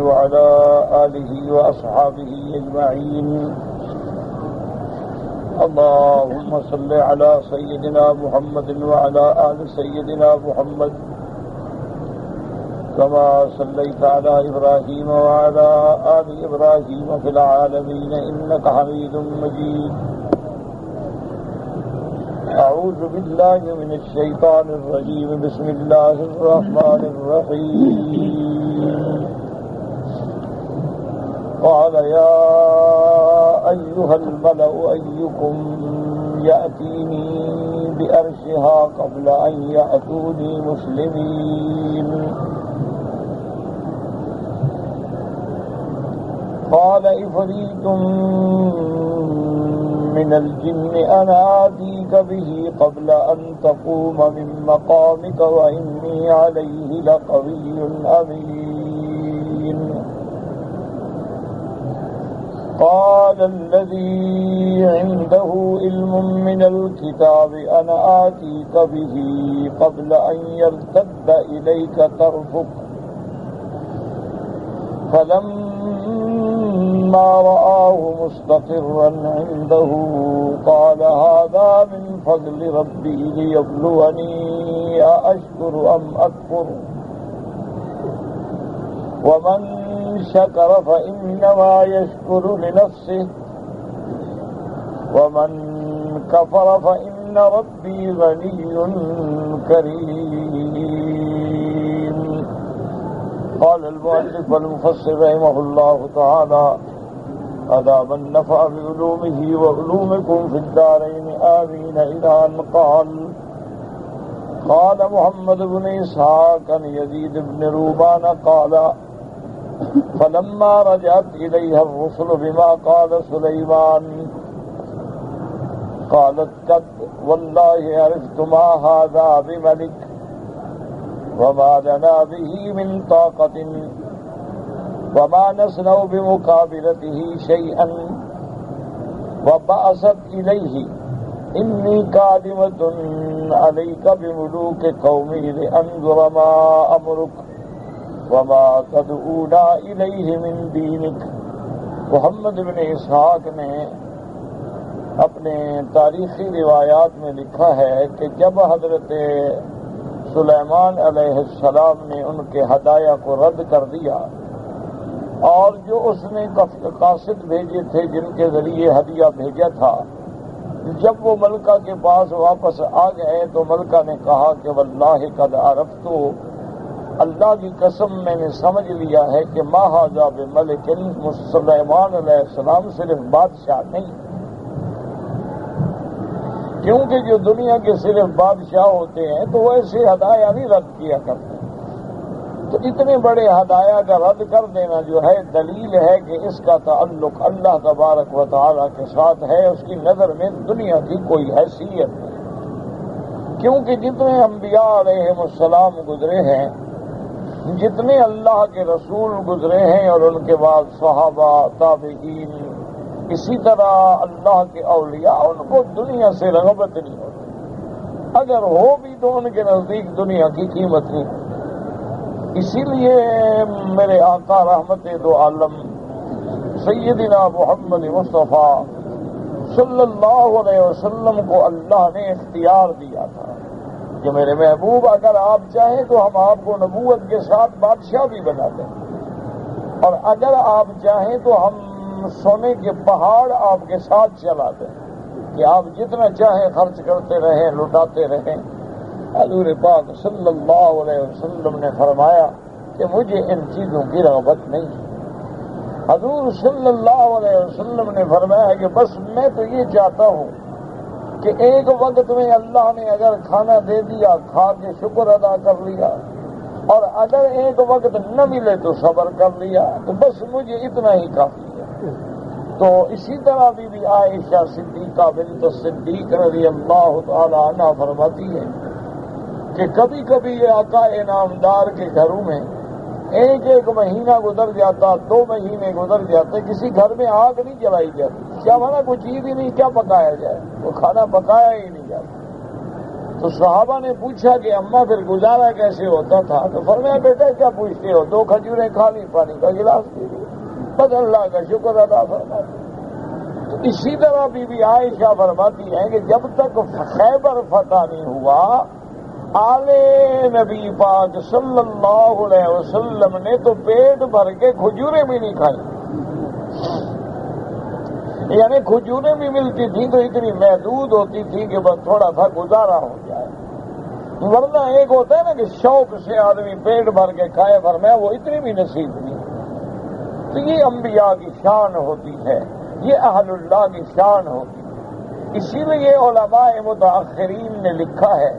وعلى آله وأصحابه أجمعين. اللهم صل على سيدنا محمد وعلى آل سيدنا محمد كما صليت على إبراهيم وعلى آل إبراهيم في العالمين إنك حميد مجيد. أعوذ بالله من الشيطان الرجيم. بسم الله الرحمن الرحيم. قال يا أيها الملأ أيكم يأتيني بأرشها قبل أن يأتوني مسلمين. قال عفريت من الجن أنا آتيك به قبل أن تقوم من مقامك وإني عليه لقوي أمين. قال الذي عنده علم من الكتاب أنا آتيك به قبل أن يرتد إليك طرفك فلما رآه مستقرا عنده قال هذا من فضل ربي ليبلوني أأشكر أم أكفر ومن شكر فإنما يشكر لنفسه ومن كفر فإن ربي غني كريم. قال المؤلف والمفسر رحمه الله تعالى أدام النفع بعلومه وعلومكم في الدارين آمين. إلى أن قال محمد بن إسحاق عن يزيد بن رومان قال فلما رجعت إليها الرسل بما قال سليمان قالت قد والله عرفت ما هذا بملك وما لنا به من طاقة وما نصنع بمقابلته شيئا وبعثت إليه إني قادمة عليك بملوك قومي لأنظر ما أمرك وما تدعونا إلیہ من دینک. محمد بن اسحاق نے اپنے تاریخی روایات میں لکھا ہے کہ جب حضرت سلیمان علیہ السلام نے ان کے ہدایہ کو رد کر دیا اور جو اس نے قاصد بھیجے تھے جن کے ذریعے ہدیہ بھیجا تھا، جب وہ ملکہ کے پاس واپس آ گئے تو ملکہ نے کہا کہ واللہ قد عرفت، اللہ کی قسم میں نے سمجھ لیا ہے کہ ما ھذا بملک، سلیمان علیہ السلام صرف بادشاہ نہیں، کیونکہ جو دنیا کے صرف بادشاہ ہوتے ہیں تو وہ ایسے ہدایہ نہیں رد کیا کرتے. تو اتنے بڑے ہدایہ کا رد کر دینا جو ہے دلیل ہے کہ اس کا تعلق اللہ تبارک و تعالی کے ساتھ ہے، اس کی نظر میں دنیا کی کوئی حیثیت نہیں. کیونکہ جتنے انبیاء علیہم السلام گزرے ہیں، جتنے اللہ کے رسول گزرے ہیں اور ان کے بعد صحابہ، تابعین، اسی طرح اللہ کے اولیاء، ان کو دنیا سے رغبت نہیں ہوتی، اگر ہو بھی تو ان کے نزدیک دنیا کی قیمت نہیں ہوتی. اسی لیے میرے آقا رحمت دو عالم سیدنا محمد مصطفیٰ صلی اللہ علیہ وسلم کو اللہ نے اختیار دیا تھا کہ میرے محبوب اگر آپ چاہیں تو ہم آپ کو نبوت کے ساتھ بادشاہ بھی بنا دیں، اور اگر آپ چاہیں تو ہم سونے کے پہاڑ آپ کے ساتھ چلا دیں کہ آپ جتنا چاہیں خرچ کرتے رہیں، لٹاتے رہیں. حضور پاک صلی اللہ علیہ وسلم نے فرمایا کہ مجھے ان چیزوں کی رغبت نہیں. حضور صلی اللہ علیہ وسلم نے فرمایا کہ بس میں تو یہ چاہتا ہوں کہ ایک وقت میں اللہ نے اگر کھانا دے دیا، کھا کے شکر ادا کر لیا، اور اگر ایک وقت نہ ملے تو صبر کر لیا، تو بس مجھے اتنا ہی کافی ہے. تو اسی طرح بی عائشہ صدیقہ بنت صدیق رضی اللہ تعالی عنہ فرماتی ہے کہ کبھی کبھی یہ آقا انعامدار کے گھروں میں ایک مہینہ گزر جاتا، 2 مہینے گزر جاتے، کسی گھر میں آگ نہیں جلائی جاتی. کیا مانا کوئی چیز ہی نہیں، کیا پکایا جائے، وہ کھانا پکایا ہی نہیں جاتا. تو صحابہ نے پوچھا کہ اماں پھر گزارا کیسے ہوتا تھا؟ تو فرمایا بیٹا کیا پوچھتے ہو، 2 کھجوریں کھا لی، پانی کا گلاس پی لی، بس اللہ کا شکر ادا فرما۔ تو اسی طرح بی بی عائشہ فرماتی ہیں کہ جب تک خیبر فتح نہیں ہوا، آل نبی پاک صلی اللہ علیہ وسلم نے تو پیٹ بھر کے کھجوریں بھی نہیں کھائیں، یعنی کھجوریں بھی ملتی تھیں تو اتنی محدود ہوتی تھی کہ بس تھوڑا سا گزارا ہو جائے، ورنہ ایک ہوتا ہے نا کہ شوق سے آدمی پیٹ بھر کے کھائے، فرمایا وہ اتنی بھی نصیب نہیں۔ تو یہ انبیاء کی شان ہوتی ہے، یہ اہل اللہ کی شان ہوتی ہے۔ اسی لیے علماء متاخرین نے لکھا ہے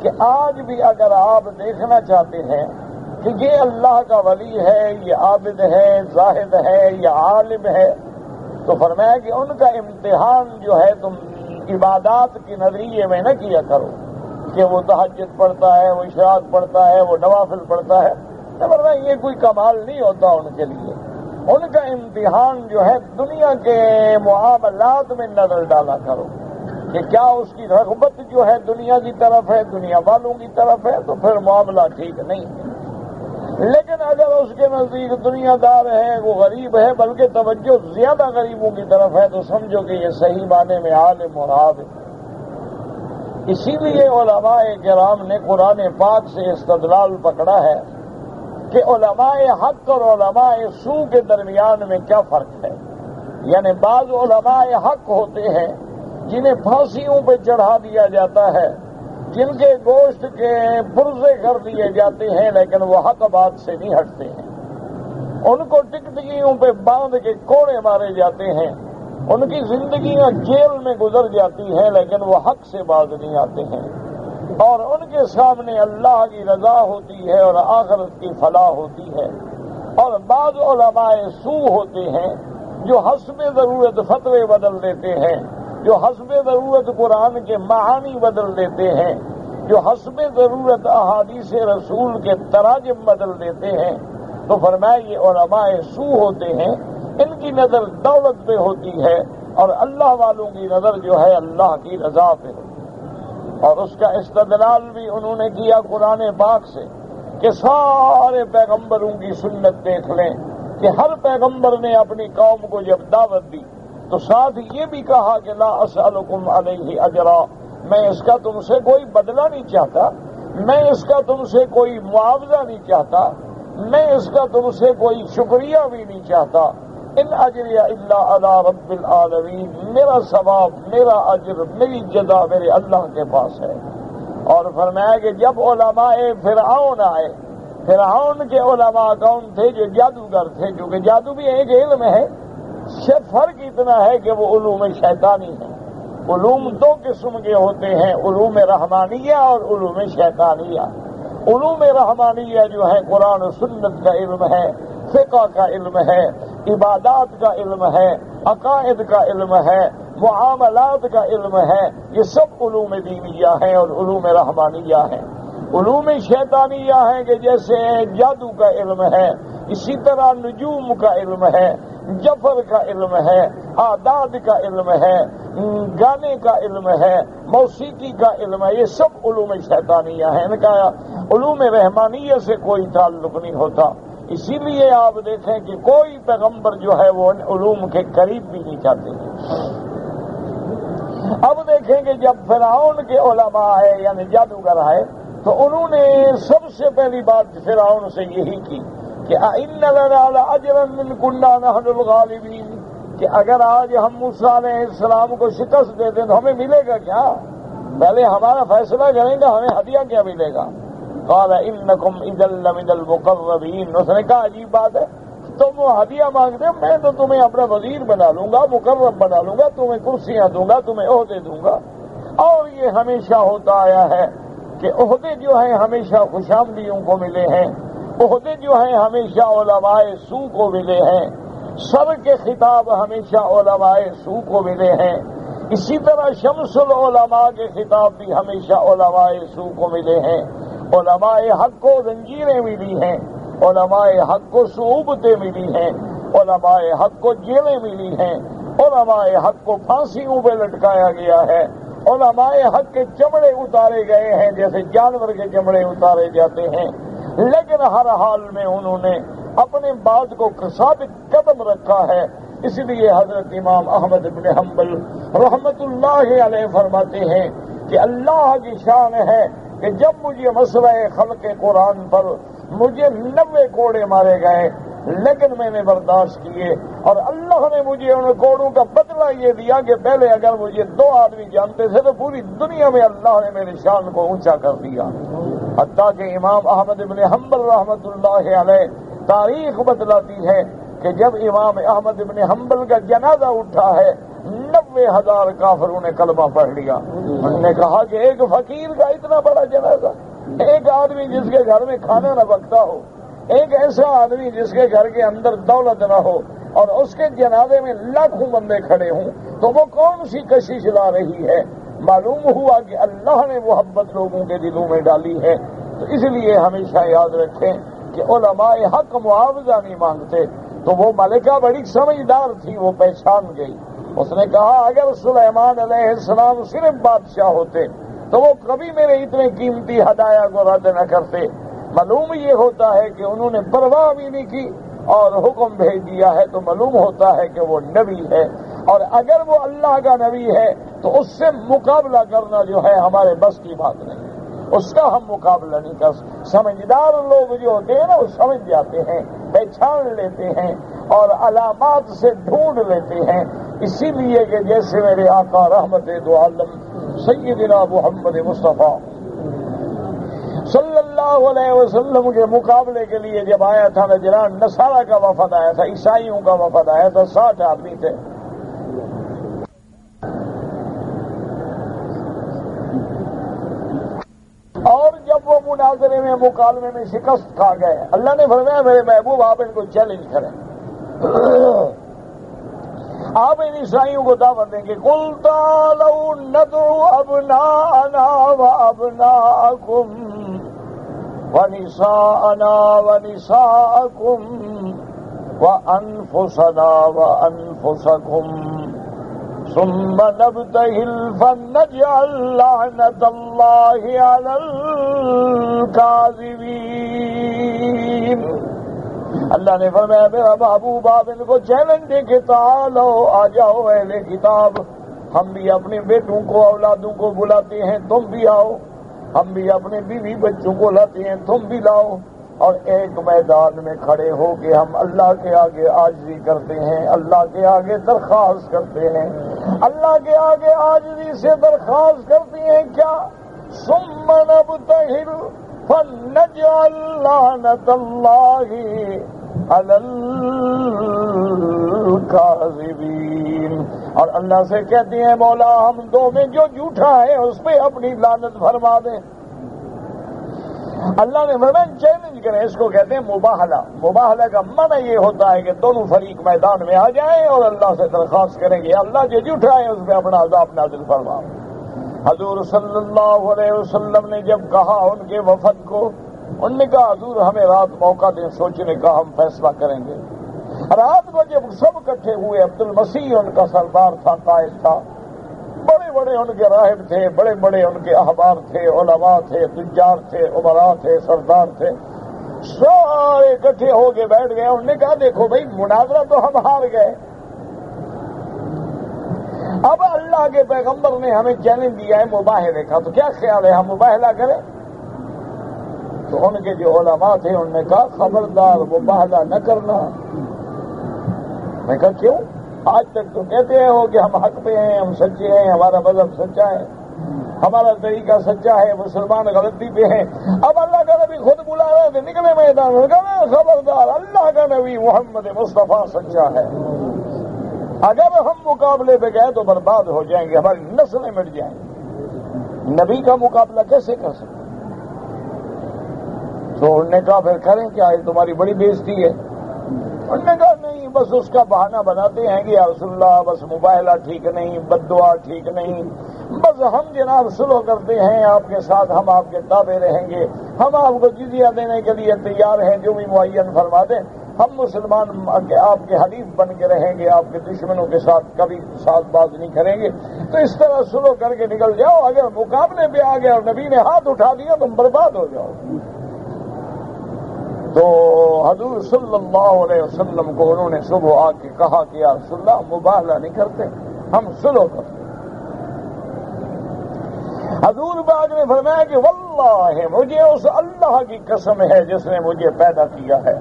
کہ آج بھی اگر آپ دیکھنا چاہتے ہیں کہ یہ اللہ کا ولی ہے، یہ عابد ہے، زاہد ہے، یہ عالم ہے، تو فرمایا کہ ان کا امتحان جو ہے تم عبادات کے نظریے میں نہ کیا کرو کہ وہ تہجد پڑھتا ہے، وہ اشراق پڑھتا ہے، وہ نوافل پڑھتا ہے، فرمایا یہ کوئی کمال نہیں ہوتا ان کے لیے۔ ان کا امتحان جو ہے دنیا کے معاملات میں نظر ڈالا کرو کہ کیا اس کی رغبت جو ہے دنیا کی طرف ہے، دنیا والوں کی طرف ہے، تو پھر معاملہ ٹھیک نہیں ہے۔ لیکن اگر اس کے نزدیک دنیا دار ہے، وہ غریب ہے، بلکہ توجہ زیادہ غریبوں کی طرف ہے، تو سمجھو کہ یہ صحیح معنی میں عالم اور عابد۔ اسی لیے علماء کرام نے قرآن پاک سے استدلال پکڑا ہے کہ علماء حق اور علماء سو کے درمیان میں کیا فرق ہے۔ یعنی بعض علماء حق ہوتے ہیں جنہیں پھانسیوں پہ چڑھا دیا جاتا ہے، جن کے گوشت کے پرزے کر دیے جاتے ہیں، لیکن وہ حق بات سے نہیں ہٹتے ہیں، ان کو ٹکٹکیوں پہ باندھ کے کوڑے مارے جاتے ہیں، ان کی زندگیاں جیل میں گزر جاتی ہیں، لیکن وہ حق سے باز نہیں آتے ہیں، اور ان کے سامنے اللہ کی رضا ہوتی ہے اور آخرت کی فلاح ہوتی ہے۔ اور بعض علماء سو ہوتے ہیں جو حسب ضرورت فتوے بدل دیتے ہیں، جو حسب ضرورت قرآن کے معانی بدل دیتے ہیں، جو حسب ضرورت احادیث رسول کے تراجم بدل دیتے ہیں، تو فرمایا یہ علماء سو ہوتے ہیں، ان کی نظر دولت پہ ہوتی ہے اور اللہ والوں کی نظر جو ہے اللہ کی رضا پہ ہوتی ہے۔ اور اس کا استدلال بھی انہوں نے کیا قرآن پاک سے کہ سارے پیغمبروں کی سنت دیکھ لیں کہ ہر پیغمبر نے اپنی قوم کو جب دعوت دی تو ساتھ یہ بھی کہا کہ لا اسألکم علیہ اجرا، میں اس کا تم سے کوئی بدلہ نہیں چاہتا، میں اس کا تم سے کوئی معاوضہ نہیں چاہتا، میں اس کا تم سے کوئی شکریہ بھی نہیں چاہتا، ان اجریہ الا علی رب العالمین، میرا ثواب، میرا اجر، میری جزا میرے اللہ کے پاس ہے۔ اور فرمایا کہ جب علماء فرعون آئے، فرعون کے علماء کون تھے؟ جو جادوگر تھے، کیونکہ جادو بھی ایک علم ہے، فرق اتنا ہے کہ وہ علوم شیطانی ہیں۔ علوم 2 قسم کے ہوتے ہیں، علوم رحمانیہ اور علوم شیطانیہ۔ علوم رحمانیہ جو ہے قرآن و سنت کا علم ہے، فقہ کا علم ہے، عبادات کا علم ہے، عقائد کا علم ہے، معاملات کا علم ہے، یہ سب علوم دینیہ ہیں اور علوم رحمانیہ ہیں۔ علوم شیطانیہ ہیں کہ جیسے جادو کا علم ہے، اسی طرح نجوم کا علم ہے، جفر کا علم ہے، اعداد کا علم ہے، گانے کا علم ہے، موسیقی کا علم ہے، یہ سب علوم شیطانیہ ہیں۔ ان کا علوم رحمانیہ سے کوئی تعلق نہیں ہوتا۔ اسی لیے آپ دیکھیں کہ کوئی پیغمبر جو ہے وہ ان علوم کے قریب بھی نہیں جاتے ہیں۔ اب دیکھیں کہ جب فرعون کے علماء آئے یعنی جادوگر آئے تو انہوں نے سب سے پہلی بات فرعون سے یہی کی کہ اِنَّ لَنَا لَأَجْرًا إِن كُنَّا نَحْنُ الْغَالِبِينَ، کہ اگر آج ہم موسیٰ علیہ السلام کو شکست دے دیں تو ہمیں ملے گا کیا؟ پہلے ہمارا فیصلہ کریں گے، ہمیں ہدیہ کیا ملے گا؟ قال انکم اذا لمن المقربین، اس نے کہا عجیب بات ہے، تم وہ ہدیہ مانگتے ہو، میں تو تمہیں اپنا وزیر بنا لوں گا، مقرب بنا لوں گا، تمہیں کرسیاں دوں گا، تمہیں عہدے دوں گا۔ اور یہ ہمیشہ ہوتا آیا ہے کہ عہدے جو ہیں ہمیشہ خوشامدیوں کو ملے ہیں، عہدے جو ہیں ہمیشہ علماء سو کو ملے ہیں، سر کے خطاب ہمیشہ علماء سو کو ملے ہیں، اسی طرح شمس العلماء کے خطاب بھی ہمیشہ علماء سو کو ملے ہیں۔ علماء حق کو زنجیریں ملی ہیں، علماء حق کو صعوبتیں ملی ہیں، علماء حق کو جیلیں ملی ہیں، علماء حق کو پھانسیوں پہ لٹکایا گیا ہے، علماء حق کے چمڑے اتارے گئے ہیں جیسے جانور کے چمڑے اتارے جاتے ہیں، لیکن ہر حال میں انہوں نے اپنے بات کو ثابت قدم رکھا ہے۔ اس لیے حضرت امام احمد بن حنبل رحمت اللہ علیہ فرماتے ہیں کہ اللہ کی شان ہے کہ جب مجھے مسئلہ خلق قرآن پر مجھے 90 کوڑے مارے گئے لیکن میں نے برداشت کیے، اور اللہ نے مجھے ان کوڑوں کا بدلہ یہ دیا کہ پہلے اگر مجھے 2 آدمی جانتے تھے تو پوری دنیا میں اللہ نے میری شان کو اونچا کر دیا۔ حتیٰ کہ امام احمد بن حنبل رحمت اللہ علیہ تاریخ بتلاتی ہے کہ جب امام احمد بن حنبل کا جنازہ اٹھا ہے 90,000 کافروں نے کلمہ پڑھ لیا۔ انہوں نے کہا کہ ایک فقیر کا اتنا بڑا جنازہ، ایک آدمی جس کے گھر میں کھانا نہ پکتا ہو، ایک ایسا آدمی جس کے گھر کے اندر دولت نہ ہو، اور اس کے جنازے میں لاکھوں بندے کھڑے ہوں، تو وہ کون سی کشش لا رہی ہے؟ معلوم ہوا کہ اللہ نے محبت لوگوں کے دلوں میں ڈالی ہے۔ تو اس لیے ہمیشہ یاد رکھیں کہ علماء حق معاوضہ نہیں مانگتے۔ تو وہ ملکہ بڑی سمجھدار تھی، وہ پہچان گئی۔ اس نے کہا اگر سلیمان علیہ السلام صرف بادشاہ ہوتے تو وہ کبھی میرے اتنے قیمتی ہدایہ کو رد نہ کرتے۔ معلوم یہ ہوتا ہے کہ انہوں نے پرواہ بھی نہیں کی اور حکم بھیج دیا ہے، تو معلوم ہوتا ہے کہ وہ نبی ہے، اور اگر وہ اللہ کا نبی ہے تو اس سے مقابلہ کرنا جو ہے ہمارے بس کی بات نہیں، اس کا ہم مقابلہ نہیں کر سکتے۔ سمجھدار لوگ جو ہوتے ہیں نا وہ سمجھ جاتے ہیں، پہچان لیتے ہیں اور علامات سے ڈھونڈ لیتے ہیں۔ اسی لیے کہ جیسے میرے آقا رحمت دو عالم سیدنا محمد مصطفیٰ صلی اللہ علیہ وسلم کے مقابلے کے لیے جب آیا تھا نجران، نصارہ کا وفد آیا تھا، عیسائیوں کا وفد آیا تھا، 60 آدمی تھے۔ اور جب وہ مناظرے میں مکالمے میں شکست کھا گئے، اللہ نے فرمایا میرے محبوب آپ ان کو چیلنج کریں، آپ ان عیسائیوں کو دعوت دیں گے، قل تعالوا ندعو ابناءنا وابناءکم ونساءنا ونساءکم وانفسنا وانفسکم ثم نبتهل فنجعل لعنة الله على الكاذبين۔ اللہ نے فرمایا میرا محبوب آپ ان کو چیلنج دے کے تعالو آ جاؤ اہل کتاب، ہم بھی اپنے بیٹوں کو اولادوں کو بلاتے ہیں، تم بھی آؤ، ہم بھی اپنے بیوی بچوں کو لاتے ہیں، تم بھی لاؤ، اور ایک میدان میں کھڑے ہو کے ہم اللہ کے آگے عاجزی کرتے ہیں، اللہ کے آگے درخواست کرتے ہیں، اللہ کے آگے عاجزی سے درخواست کرتے ہیں کیا؟ ثم نبتہل فنجعل لعنة الله على الكاذبین، اور اللہ سے کہتے ہیں مولا ہم دو میں جو جھوٹا ہے اس پہ اپنی لعنت فرما دیں۔ اللہ نے فرمایا چیلنج کریں، اس کو کہتے ہیں مباہلہ۔ مباہلہ کا معنی یہ ہوتا ہے کہ دونوں فریق میدان میں آ جائیں اور اللہ سے درخواست کریں گے اللہ جو جھوٹا ہے اس پہ اپنا عذاب نازل فرما۔ حضور صلی اللہ علیہ وسلم نے جب کہا ان کے وفد کو، انہوں نے کہا حضور ہمیں رات موقع دیں سوچنے کا، ہم فیصلہ کریں گے۔ رات کو جب سب اکٹھے ہوئے، عبد المسیح ان کا سردار تھا، قائد تھا، بڑے بڑے ان کے راہب تھے، بڑے بڑے ان کے احبار تھے، علماء تھے، تجار تھے، عمراء تھے، سردار تھے، سارے اکٹھے ہو کے بیٹھ گئے۔ انہوں نے کہا دیکھو بھائی مناظرہ تو ہم ہار گئے، اب اللہ کے پیغمبر نے ہمیں چیلنج دیا ہے مباہلے کا، تو کیا خیال ہے ہم مباہلہ کریں؟ تو ان کے جو علماء تھے انہوں نے کہا خبردار مباہلہ نہ کرنا۔ میں کہا کیوں؟ آج تک تو کہتے ہو کہ ہم حق پہ ہیں، ہم سچے ہیں، ہمارا مذہب سچا ہے، ہمارا طریقہ سچا ہے، مسلمان غلطی پہ ہیں۔ اب اللہ کا نبی خود بلا رہے تھے، نکلے میدان میں، کہا خبردار اللہ کا نبی محمد مصطفیٰ سچا ہے، اگر ہم مقابلے پہ گئے تو برباد ہو جائیں گے، ہماری نسلیں مٹ جائیں گی، نبی کا مقابلہ کیسے کر سکتے؟ تو انہوں نے کہا پھر کریں کیا، یہ تمہاری بڑی بےزتی ہے۔ انہوں نے کہا نہیں، بس اس کا بہانہ بناتے ہیں کہ یا رسول اللہ بس مباہلہ ٹھیک نہیں، بد دعا ٹھیک نہیں، بس ہم جناب صلح کرتے ہیں آپ کے ساتھ، ہم آپ کے تابع رہیں گے، ہم آپ کو جزیہ دینے کے لیے تیار ہیں، جو بھی معین فرما دیں۔ ہم مسلمان آپ کے حلیف بن کے رہیں گے، آپ کے دشمنوں کے ساتھ کبھی ساتھ باز نہیں کریں گے، تو اس طرح سلو کر کے نکل جاؤ۔ اگر مقابلے پہ آ گیا اور نبی نے ہاتھ اٹھا دیا تم برباد ہو جاؤ۔ تو حضور صلی اللہ علیہ وسلم کو انہوں نے صبح آ کے کہا کہ یا رسول اللہ مباہلہ نہیں کرتے، ہم سلو کرتے۔ حضور پاک نے فرمایا کہ واللہ مجھے اس اللہ کی قسم ہے جس نے مجھے پیدا کیا ہے،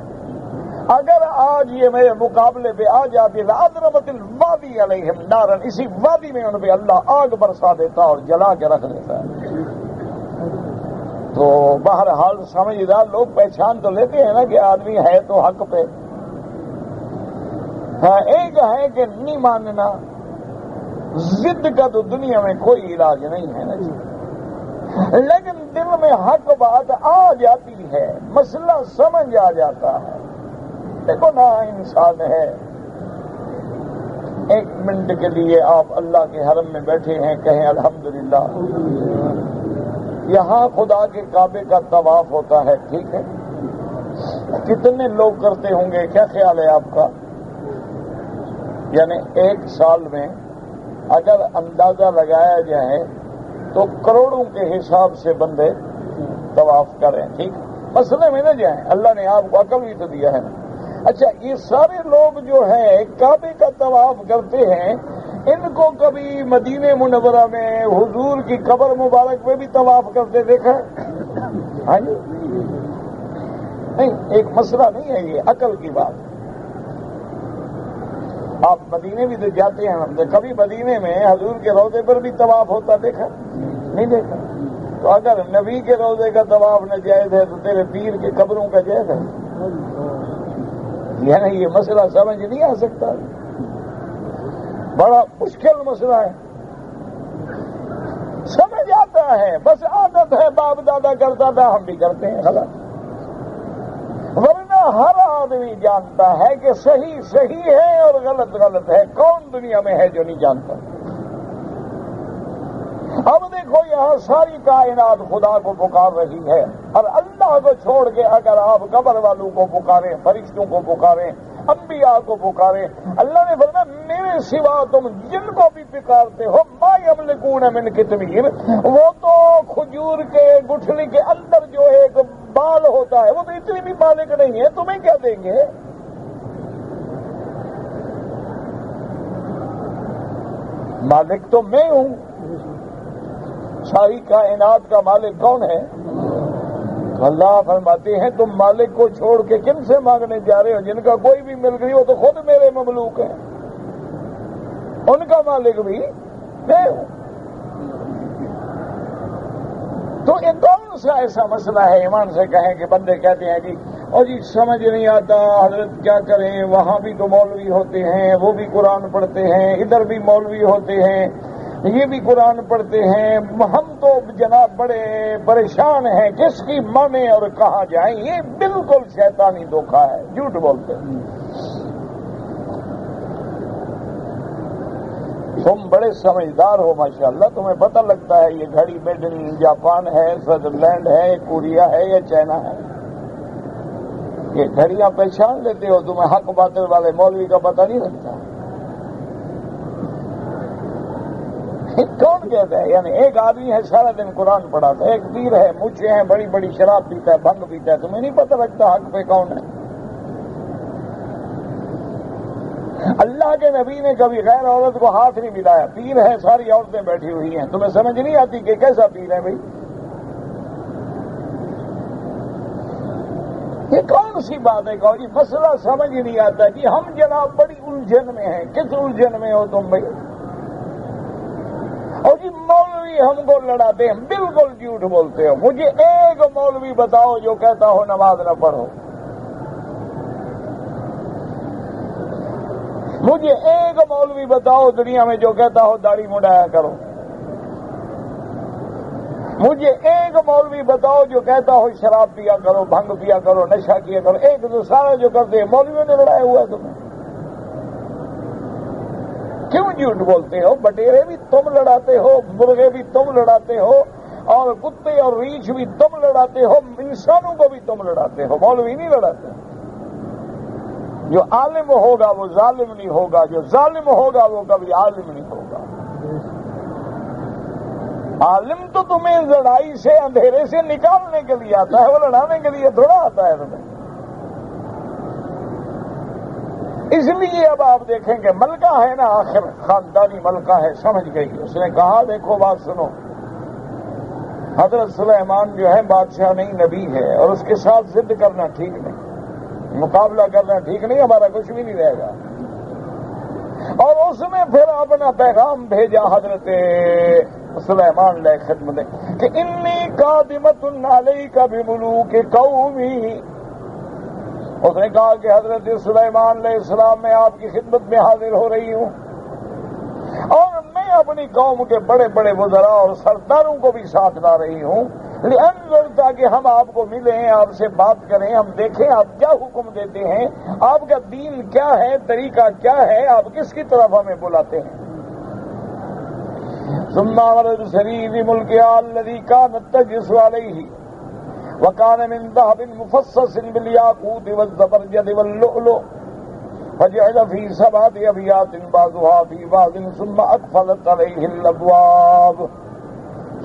اگر آج یہ میرے مقابلے پہ آ جاتی لأضربت الوادی علیہم نارا، اسی وادی میں ان پہ اللہ آگ برسا دیتا اور جلا کے رکھ دیتا ہے۔ تو بہرحال سمجھدار لوگ پہچان تو لیتے ہیں نا کہ آدمی ہے تو حق پہ، ہاں ایک ہے کہ نہیں ماننا، ضد کا تو دنیا میں کوئی علاج نہیں ہے نا جی، لیکن دل میں حق بات آ جاتی ہے، مسئلہ سمجھ آ جاتا ہے۔ دیکھو نا انسان ہے، ایک منٹ کے لیے آپ اللہ کے حرم میں بیٹھے ہیں، کہیں الحمدللہ، یہاں خدا کے کعبے کا طواف ہوتا ہے، ٹھیک ہے، کتنے لوگ کرتے ہوں گے، کیا خیال ہے آپ کا؟ یعنی ایک سال میں اگر اندازہ لگایا جائے تو کروڑوں کے حساب سے بندے طواف کریں، ٹھیک، مسئلے میں نہ جائیں، اللہ نے آپ کو عقل بھی تو دیا ہے نا۔ اچھا یہ سارے لوگ جو ہیں کعبے کا طواف کرتے ہیں، ان کو کبھی مدینہ منورہ میں حضور کی قبر مبارک میں بھی طواف کرتے دیکھا؟ ہاں جی، نہیں، ایک مسئلہ نہیں ہے یہ، عقل کی بات۔ آپ مدینے بھی تو جاتے ہیں، ہم نے کبھی مدینے میں حضور کے روضے پر بھی طواف ہوتا دیکھا؟ نہیں دیکھا۔ تو اگر نبی کے روضے کا طواف ناجائز ہے تو تیرے پیر کے قبروں کا جائز ہے؟ یعنی یہ مسئلہ سمجھ نہیں آ سکتا، بڑا مشکل مسئلہ ہے، سمجھ آتا ہے، بس عادت ہے، باپ دادا کرتا تھا ہم بھی کرتے ہیں، غلط۔ ورنہ ہر آدمی جانتا ہے کہ صحیح صحیح ہے اور غلط غلط ہے، کون دنیا میں ہے جو نہیں جانتا؟ اب دیکھو یہاں ساری کائنات خدا کو پکار رہی ہے، اور اللہ کو چھوڑ کے اگر آپ قبر والوں کو پکاریں، فرشتوں کو پکاریں، انبیاء کو پکاریں، اللہ نے فرمایا میرے سوا تم جن کو بھی پکارتے ہو ما یملکون من قطمیر، وہ تو کھجور کے گٹھلی کے اندر جو ایک بال ہوتا ہے وہ تو اتنی بھی مالک نہیں ہے، تمہیں کیا دیں گے؟ مالک تو میں ہوں، ساری کائنات کا مالک کون ہے؟ اللہ فرماتے ہیں تم مالک کو چھوڑ کے کن سے مانگنے جا رہے ہو؟ جن کا کوئی بھی مل گئی ہو تو خود میرے مملوک ہیں، ان کا مالک بھی میں ہوں۔ تو یہ کون سا ایسا مسئلہ ہے ایمان سے کہیں کہ بندے کہتے ہیں جی اور جی سمجھ نہیں آتا حضرت کیا کریں، وہاں بھی تو مولوی ہوتے ہیں، وہ بھی قرآن پڑھتے ہیں، ادھر بھی مولوی ہوتے ہیں، یہ بھی قرآن پڑھتے ہیں، ہم تو جناب بڑے پریشان ہیں، کس کی مانیں اور کہاں جائیں؟ یہ بالکل شیطانی دھوکہ ہے، جھوٹ بولتے ہیں۔ تم بڑے سمجھدار ہو ماشاءاللہ، تمہیں پتہ لگتا ہے یہ گھڑی میڈ ان جاپان ہے، سوئٹزرلینڈ ہے، کوریا ہے یا چائنا ہے، یہ گھڑیاں پہچان لیتے ہو، تمہیں حق باطل والے مولوی کا پتہ نہیں لگتا؟ کون کہتا ہے؟ یعنی ایک آدمی ہے سارا دن قرآن پڑھاتا ہے، ایک پیر ہے مچھے ہیں بڑی بڑی شراب پیتا ہے، بھنگ پیتا ہے، تمہیں نہیں پتہ لگتا حق پہ کون ہے؟ اللہ کے نبی نے کبھی غیر عورت کو ہاتھ نہیں ملایا، پیر ہے ساری عورتیں بیٹھی ہوئی ہیں، تمہیں سمجھ نہیں آتی کہ کیسا پیر ہے بھائی؟ یہ کون سی بات ہے؟ کہو جی مسئلہ سمجھ نہیں آتا کہ ہم جناب بڑی الجھن میں ہیں۔ کس الجھن میں ہو تم بھائی؟ اور جی مولوی ہم کو لڑاتے ہیں، بالکل جھوٹ بولتے ہو۔ مجھے ایک مولوی بتاؤ جو کہتا ہو نماز نہ پڑھو، مجھے ایک مولوی بتاؤ دنیا میں جو کہتا ہو داڑھی مڈایا کرو، مجھے ایک مولوی بتاؤ جو کہتا ہو شراب پیا کرو، بھنگ پیا کرو، نشہ کیا کرو۔ ایک تو سارا جو کرتے ہیں مولویوں نے لڑایا ہوا ہے تمہیں، کیوں جھوٹ بولتے ہو؟ بٹیرے بھی تم لڑاتے ہو، مرغے بھی تم لڑاتے ہو، اور کتے اور ریچھ بھی تم لڑاتے ہو، انسانوں کو بھی تم لڑاتے ہو، مولوی نہیں لڑاتے۔ جو عالم ہوگا وہ ظالم نہیں ہوگا، جو ظالم ہوگا وہ کبھی عالم نہیں ہوگا۔ عالم تو تمہیں لڑائی سے، اندھیرے سے نکالنے کے لیے آتا ہے، وہ لڑانے کے لیے تھوڑا آتا ہے تمہیں۔ اس لیے اب آپ دیکھیں کہ ملکہ ہے نا، آخر خاندانی ملکہ ہے، سمجھ گئی۔ اس نے کہا دیکھو بات سنو، حضرت سلیمان جو ہے بادشاہ نہیں نبی ہے، اور اس کے ساتھ ضد کرنا ٹھیک نہیں، مقابلہ کرنا ٹھیک نہیں، ہمارا کچھ بھی نہیں رہے گا۔ اور اس نے پھر اپنا پیغام بھیجا حضرت سلیمان علیہ خدمت کہ انی قادمۃ علیک بملوک قومی۔ اس نے کہا کہ حضرت سلیمان علیہ السلام میں آپ کی خدمت میں حاضر ہو رہی ہوں، اور میں اپنی قوم کے بڑے بڑے وزراء اور سرداروں کو بھی ساتھ لا رہی ہوں، لأنظر تاکہ ہم آپ کو ملیں، آپ سے بات کریں، ہم دیکھیں آپ کیا حکم دیتے ہیں، آپ کا دین کیا ہے، طریقہ کیا ہے، آپ کس کی طرف ہمیں بلاتے ہیں۔ ثم ورد شریف ملک الذی کانت تجلس علیہ وکان من ذهب مفصص بالیاقوت والزبرجد واللؤلؤ فجعل فی سبعۃ ابیات بعضها فی بعض ثم اقفلت علیہ الابواب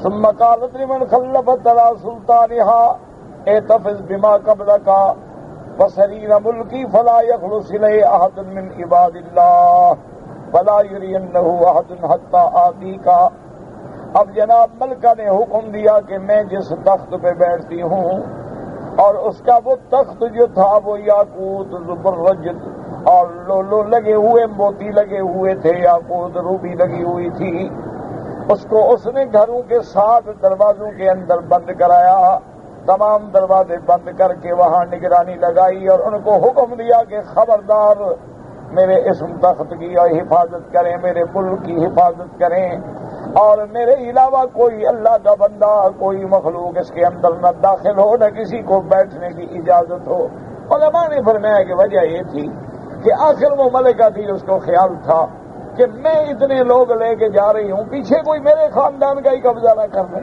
ثم قالت لمن خلفت على سلطانها احتفظ بما قبلك وسریر ملکی فلا يخلص الیہ احد من عباد اللہ فلا يرینہ احد حتی آتیک۔ اب جناب ملکہ نے حکم دیا کہ میں جس تخت پہ بیٹھتی ہوں، اور اس کا وہ تخت جو تھا وہ یاقوت زبرجد اور لولو لگے ہوئے، موتی لگے ہوئے تھے، یاقوت روبی لگی ہوئی تھی، اس کو اس نے گھروں کے 7 دروازوں کے اندر بند کرایا، تمام دروازے بند کر کے وہاں نگرانی لگائی، اور ان کو حکم دیا کہ خبردار میرے اسم تخت کی حفاظت کریں، میرے ملک کی حفاظت کریں، اور میرے علاوہ کوئی اللہ کا بندہ، کوئی مخلوق اس کے اندر نہ داخل ہو، نہ کسی کو بیٹھنے کی اجازت ہو۔ علماء نے فرمایا کہ وجہ یہ تھی کہ آخر وہ ملکہ تھی، اس کو خیال تھا کہ میں اتنے لوگ لے کے جا رہی ہوں، پیچھے کوئی میرے خاندان کا ہی قبضہ نہ کر لے،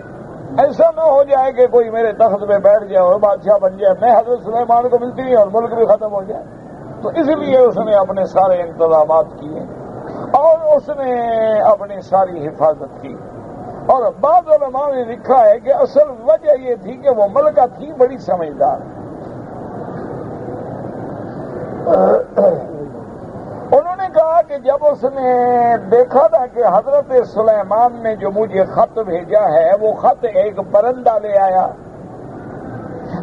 ایسا نہ ہو جائے کہ کوئی میرے تخت پہ بیٹھ جائے اور بادشاہ بن جائے، میں حضرت سلیمان کو ملتی نہیں اور ملک بھی ختم ہو جائے۔ تو اس لیے اس نے اپنے سارے انتظامات کیے اور اس نے اپنی ساری حفاظت کی۔ اور بعض علماء نے لکھا ہے کہ اصل وجہ یہ تھی کہ وہ ملکہ تھی بڑی سمجھدار، انہوں نے کہا کہ جب اس نے دیکھا تھا کہ حضرت سلیمان نے جو مجھے خط بھیجا ہے وہ خط ایک پرندہ لے آیا،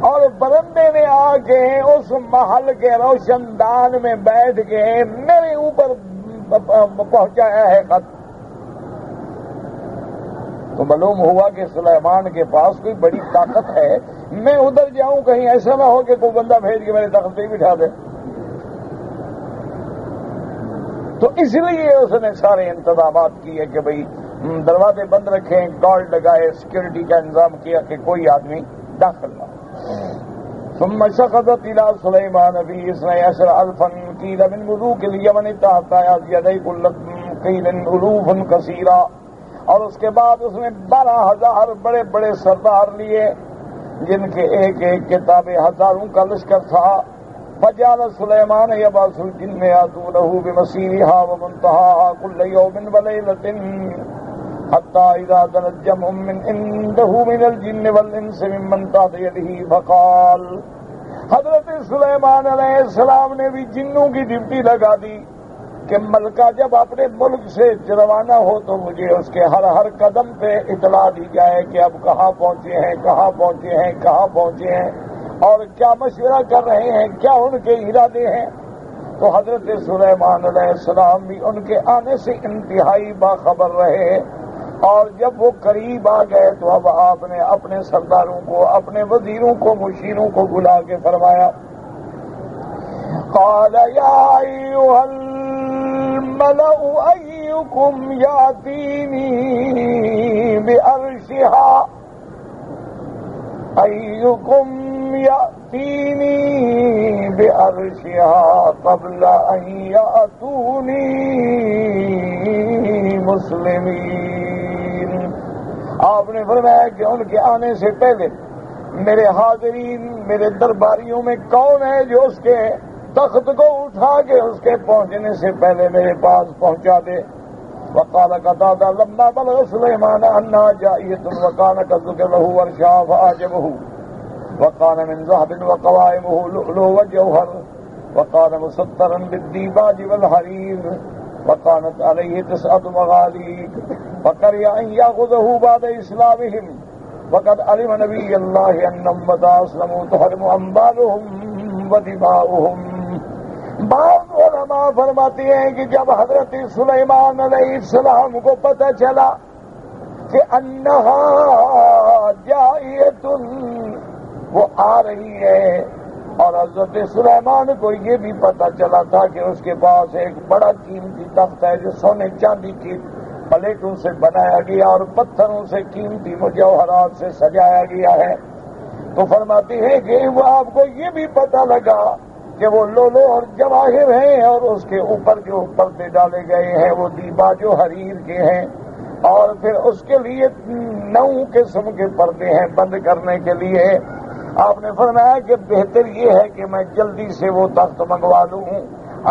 اور پرندے نے آ کے اس محل کے روشن دان میں بیٹھ کے میرے اوپر پہنچایا ہے خط، تو معلوم ہوا کہ سلیمان کے پاس کوئی بڑی طاقت ہے، میں ادھر جاؤں کہیں ایسا نہ ہو کہ کوئی بندہ بھیج کے میرے تخت پہ بٹھا دے۔ تو اس لیے اس نے سارے انتظامات کیے کہ بھئی دروازے بند رکھیں، گارڈ لگائے، سیکورٹی کا انتظام کیا کہ کوئی آدمی داخل نہ۔ ثم شخصت الى سلیمان فی 12,000 قیل من ملوک الیمن تحت یدی کل قیل الوف کثیرا، اور اس کے بعد اس نے 12,000 بڑے بڑے سردار لیے جن کے ایک ایک کتاب ہزاروں کا لشکر تھا۔ فجعل سلیمان یبعث الجن یاتونہ بمسیرها ومنتہاها کل یوم ولیلۃ حتی اذا دنت جمع من عنده من الجن والانس ممن تحت یدہ فقال، حضرت سلیمان علیہ السلام نے بھی جنوں کی ڈیوٹی لگا دی کہ ملکہ جب اپنے ملک سے روانہ ہو تو مجھے اس کے ہر قدم پہ اطلاع دی جائے کہ اب کہاں پہنچے ہیں، کہاں پہنچے ہیں، کہاں پہنچے ہیں، اور کیا مشورہ کر رہے ہیں، کیا ان کے ارادے ہیں۔ تو حضرت سلیمان علیہ السلام بھی ان کے آنے سے انتہائی باخبر رہے، اور جب وہ قریب آ گئے تو اب آپ نے اپنے سرداروں کو، اپنے وزیروں کو، مشیروں کو بلا کے فرمایا، قال یا ایھا الملأ ایکم یاتینی بعرشها ایکم یاتینی بعرشها قبل ان یاتونی مسلمین۔ آپ نے فرمایا کہ ان کے آنے سے پہلے میرے حاضرین، میرے درباریوں میں کون ہے جو اس کے تخت کو اٹھا کے اس کے پہنچنے سے پہلے میرے پاس پہنچا دے. وقال قتادہ لما بلغ سلیمان انها جائیۃ وکان قذک له ورشا فاعجبه وكان من ذهب وقوائمه لؤلؤ وجوهر وكان مسطرا بالديباج والحرير وكانت عليه 9 مغاليق فكره أن يأخذه بعد إسلامهم وقد علم نبي الله أن متى أسلموا تحرم أموالهم ودماؤهم. بعض علماء فرماتے ہیں کہ جب حضرت سلیمان علیہ السلام کو پتہ چلا کہ انہا جائیۃ وہ آ رہی ہے، اور حضرت سلیمان کو یہ بھی پتہ چلا تھا کہ اس کے پاس ایک بڑا قیمتی تخت ہے جو سونے چاندی کی پلیٹوں سے بنایا گیا اور پتھروں سے قیمتی مجوہرات سے سجایا گیا ہے، تو فرماتی ہے کہ وہ آپ کو یہ بھی پتہ لگا کہ وہ لولو اور جواہر ہیں، اور اس کے اوپر جو پردے ڈالے گئے ہیں وہ دیباج و حریر کے ہیں، اور پھر اس کے لیے 9 قسم کے پردے ہیں بند کرنے کے لیے. آپ نے فرمایا کہ بہتر یہ ہے کہ میں جلدی سے وہ تخت منگوا لوں،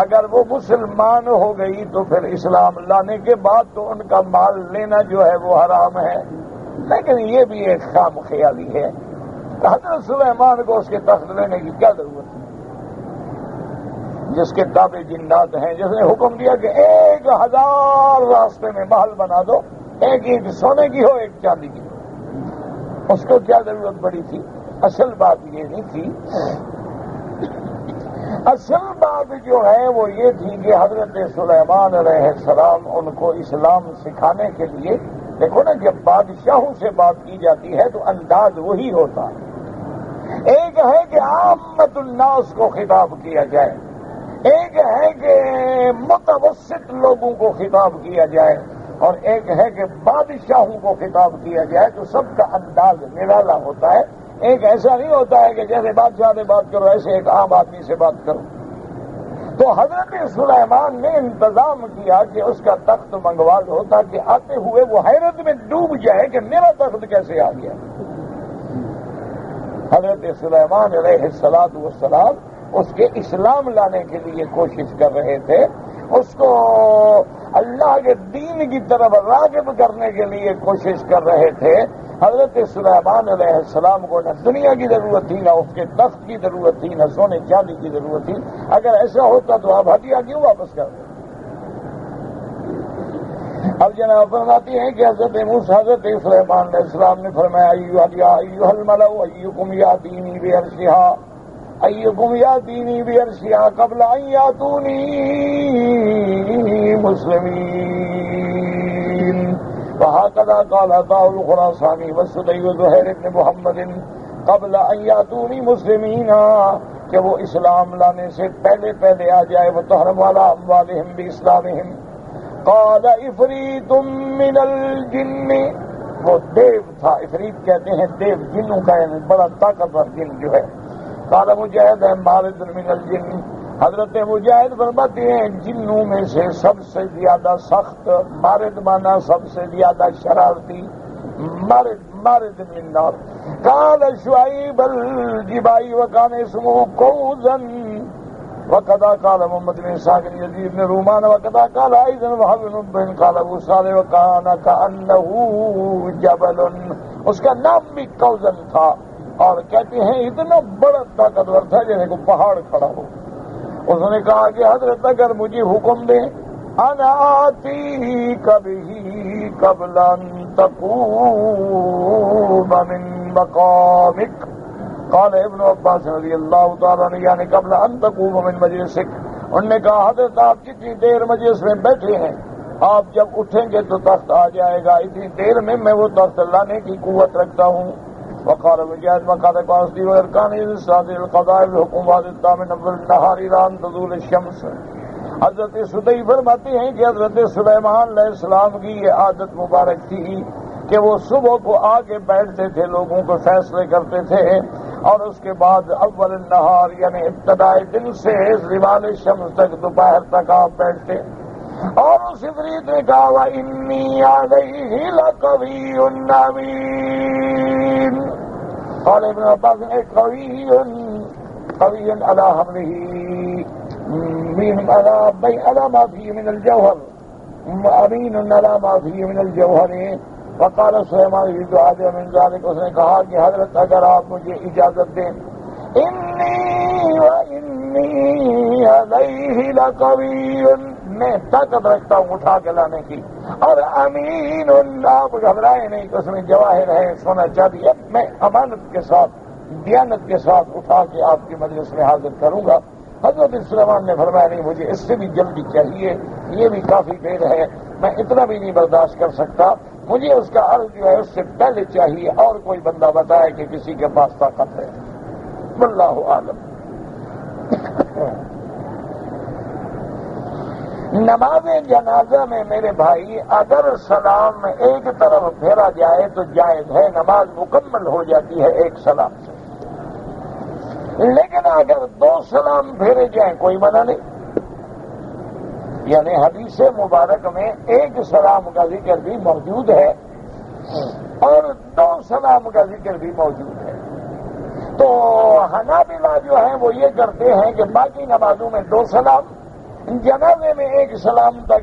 اگر وہ مسلمان ہو گئی تو پھر اسلام لانے کے بعد تو ان کا مال لینا جو ہے وہ حرام ہے. لیکن یہ بھی ایک خام خیالی ہے. حضرت سلیمان کو اس کے تخت لینے کی کیا ضرورت ہے، جس کے تابع جنات ہیں، جس نے حکم دیا کہ 1000 راستے میں محل بنا دو، ایک سونے کی ہو ایک چاندی کی ہو. اس کو کیا ضرورت پڑی تھی؟ اصل بات یہ نہیں تھی. اصل بات جو ہے وہ یہ تھی کہ حضرت سلیمان علیہ السلام ان کو اسلام سکھانے کے لیے، دیکھو نا، جب بادشاہوں سے بات کی جاتی ہے تو انداز وہی ہوتا ہے. ایک ہے کہ عامت الناس کو خطاب کیا جائے، ایک ہے کہ متوسط لوگوں کو خطاب کیا جائے، اور ایک ہے کہ بادشاہوں کو خطاب کیا جائے، تو سب کا انداز نرالا ہوتا ہے. ایک ایسا نہیں ہوتا ہے کہ جیسے بادشاہ سے بات کرو ایسے ایک عام آدمی سے بات کرو. تو حضرت سلیمان نے انتظام کیا کہ اس کا تخت منگوا دو تاکہ آتے ہوئے وہ حیرت میں ڈوب جائے کہ میرا تخت کیسے آ گیا. حضرت سلیمان علیہ السلام اس کے اسلام لانے کے لیے کوشش کر رہے تھے، اس کو اللہ کے دین کی طرف راغب کرنے کے لیے کوشش کر رہے تھے. حضرت سلیمان علیہ السلام کو نہ دنیا کی ضرورت تھی، نہ اس کے تخت کی ضرورت تھی، نہ سونے چاندی کی ضرورت تھی. اگر ایسا ہوتا تو آپ ہدیہ کیوں واپس کرتے؟ اب جناب فرماتی ہیں کہ حضرت سلیمان علیہ السلام نے فرمایا ایھا الملأ ایکم یاتینی بعرشھا قبل ان یاتونی مسلمین. وهكذا قال عطاء الخراسانی والسدی وزہیر بن محمد قبل ان یاتونی مسلمین، کہ وہ اسلام لانے سے پہلے آ جائے. وہ تحرم علی اموالہم باسلامہم. قال افریت من الجن، وہ دیو تھا، افریت کہتے ہیں دیو، جنوں کا یعنی بڑا طاقتور جن جو ہے. قال مجاہد مارد من الجن، حضرت مجاہد فرماتے ہیں جنوں میں سے سب سے زیادہ سخت، مارد مانا سب سے زیادہ شرارتی، مارد من النار. قال شعیب الجبائی وکان اسمہ کوزا وقضا قال محمد بن اسحاق بن یزید بن رومان وقضا قال ایضا وهب بن قال ابو صالح وكان كانه جبل، اس کا نام بھی کوزن تھا، اور کہتے ہیں اتنا بڑا طاقتور تھا جیسے کوئی پہاڑ کھڑا ہو. اس نے کہا کہ حضرت اگر مجھے حکم دیں انا آتیک بہ قبل ان تقوم من مقامک. قال ابن عباس رضی اللہ تعالیٰ عنہ یعنی قبل ان تقوم من مجلسک. انہوں نے کہا حضرت آپ جتنی دیر مجلس میں بیٹھے ہیں، آپ جب اٹھیں گے تو تخت آ جائے گا، اتنی دیر میں وہ تخت لانے کی قوت رکھتا ہوں. وقال مجاہد وقال قاصدی وارکان الصادق القضاء الحکومات التام من النهار الى ان تزول الشمس. حضرت سدی فرماتے ہیں کہ حضرت سلیمان علیہ السلام کی یہ عادت مبارک تھی کہ وہ صبح کو آگے بیٹھتے تھے، لوگوں کو فیصلے کرتے تھے، اور اس کے بعد اول النہار یعنی ابتدائی دن سے زوال شمس تک دوپہر تک آپ بیٹھتے. اور اس افریت نے کہا وَإِنِّي عَلَيْهِ لَقَوِيٌّ أَمِينٌ. قال ابن عباس قوی قوي على حمله على ما فيه من الجوهر امین على ما فيه من الجوهر. وقال سلیمان فی دعاء من ذلك، اس نے کہا کہ حضرت اگر آپ مجھے اجازت دیں، انی وانی علیہ لقوی، میں طاقت رکھتا ہوں اٹھا کے لانے کی، اور امین آپ گھبرائے نہیں کہ اس میں جواہر ہے، سونا چاندی ہے، میں امانت کے ساتھ دیانت کے ساتھ اٹھا کے آپ کی مجلس میں حاضر کروں گا. حضرت سلیمان نے فرمایا نہیں، مجھے اس سے بھی جلدی چاہیے، یہ بھی کافی دیر ہے، میں اتنا بھی نہیں برداشت کر سکتا، مجھے اس کا عرض جو ہے اس سے پہلے چاہیے، اور کوئی بندہ بتائے کہ کسی کے پاس طاقت ہے. واللہ عالم. نماز جنازہ میں میرے بھائی اگر سلام ایک طرف پھیرا جائے تو جائز ہے، نماز مکمل ہو جاتی ہے ایک سلام سے، لیکن اگر دو سلام پھیرے جائیں کوئی منع نہیں. یعنی حدیث مبارک میں ایک سلام کا ذکر بھی موجود ہے اور دو سلام کا ذکر بھی موجود ہے. تو حنابلہ جو ہیں وہ یہ کرتے ہیں کہ باقی نمازوں میں دو سلام، جنازے میں ایک سلام تک.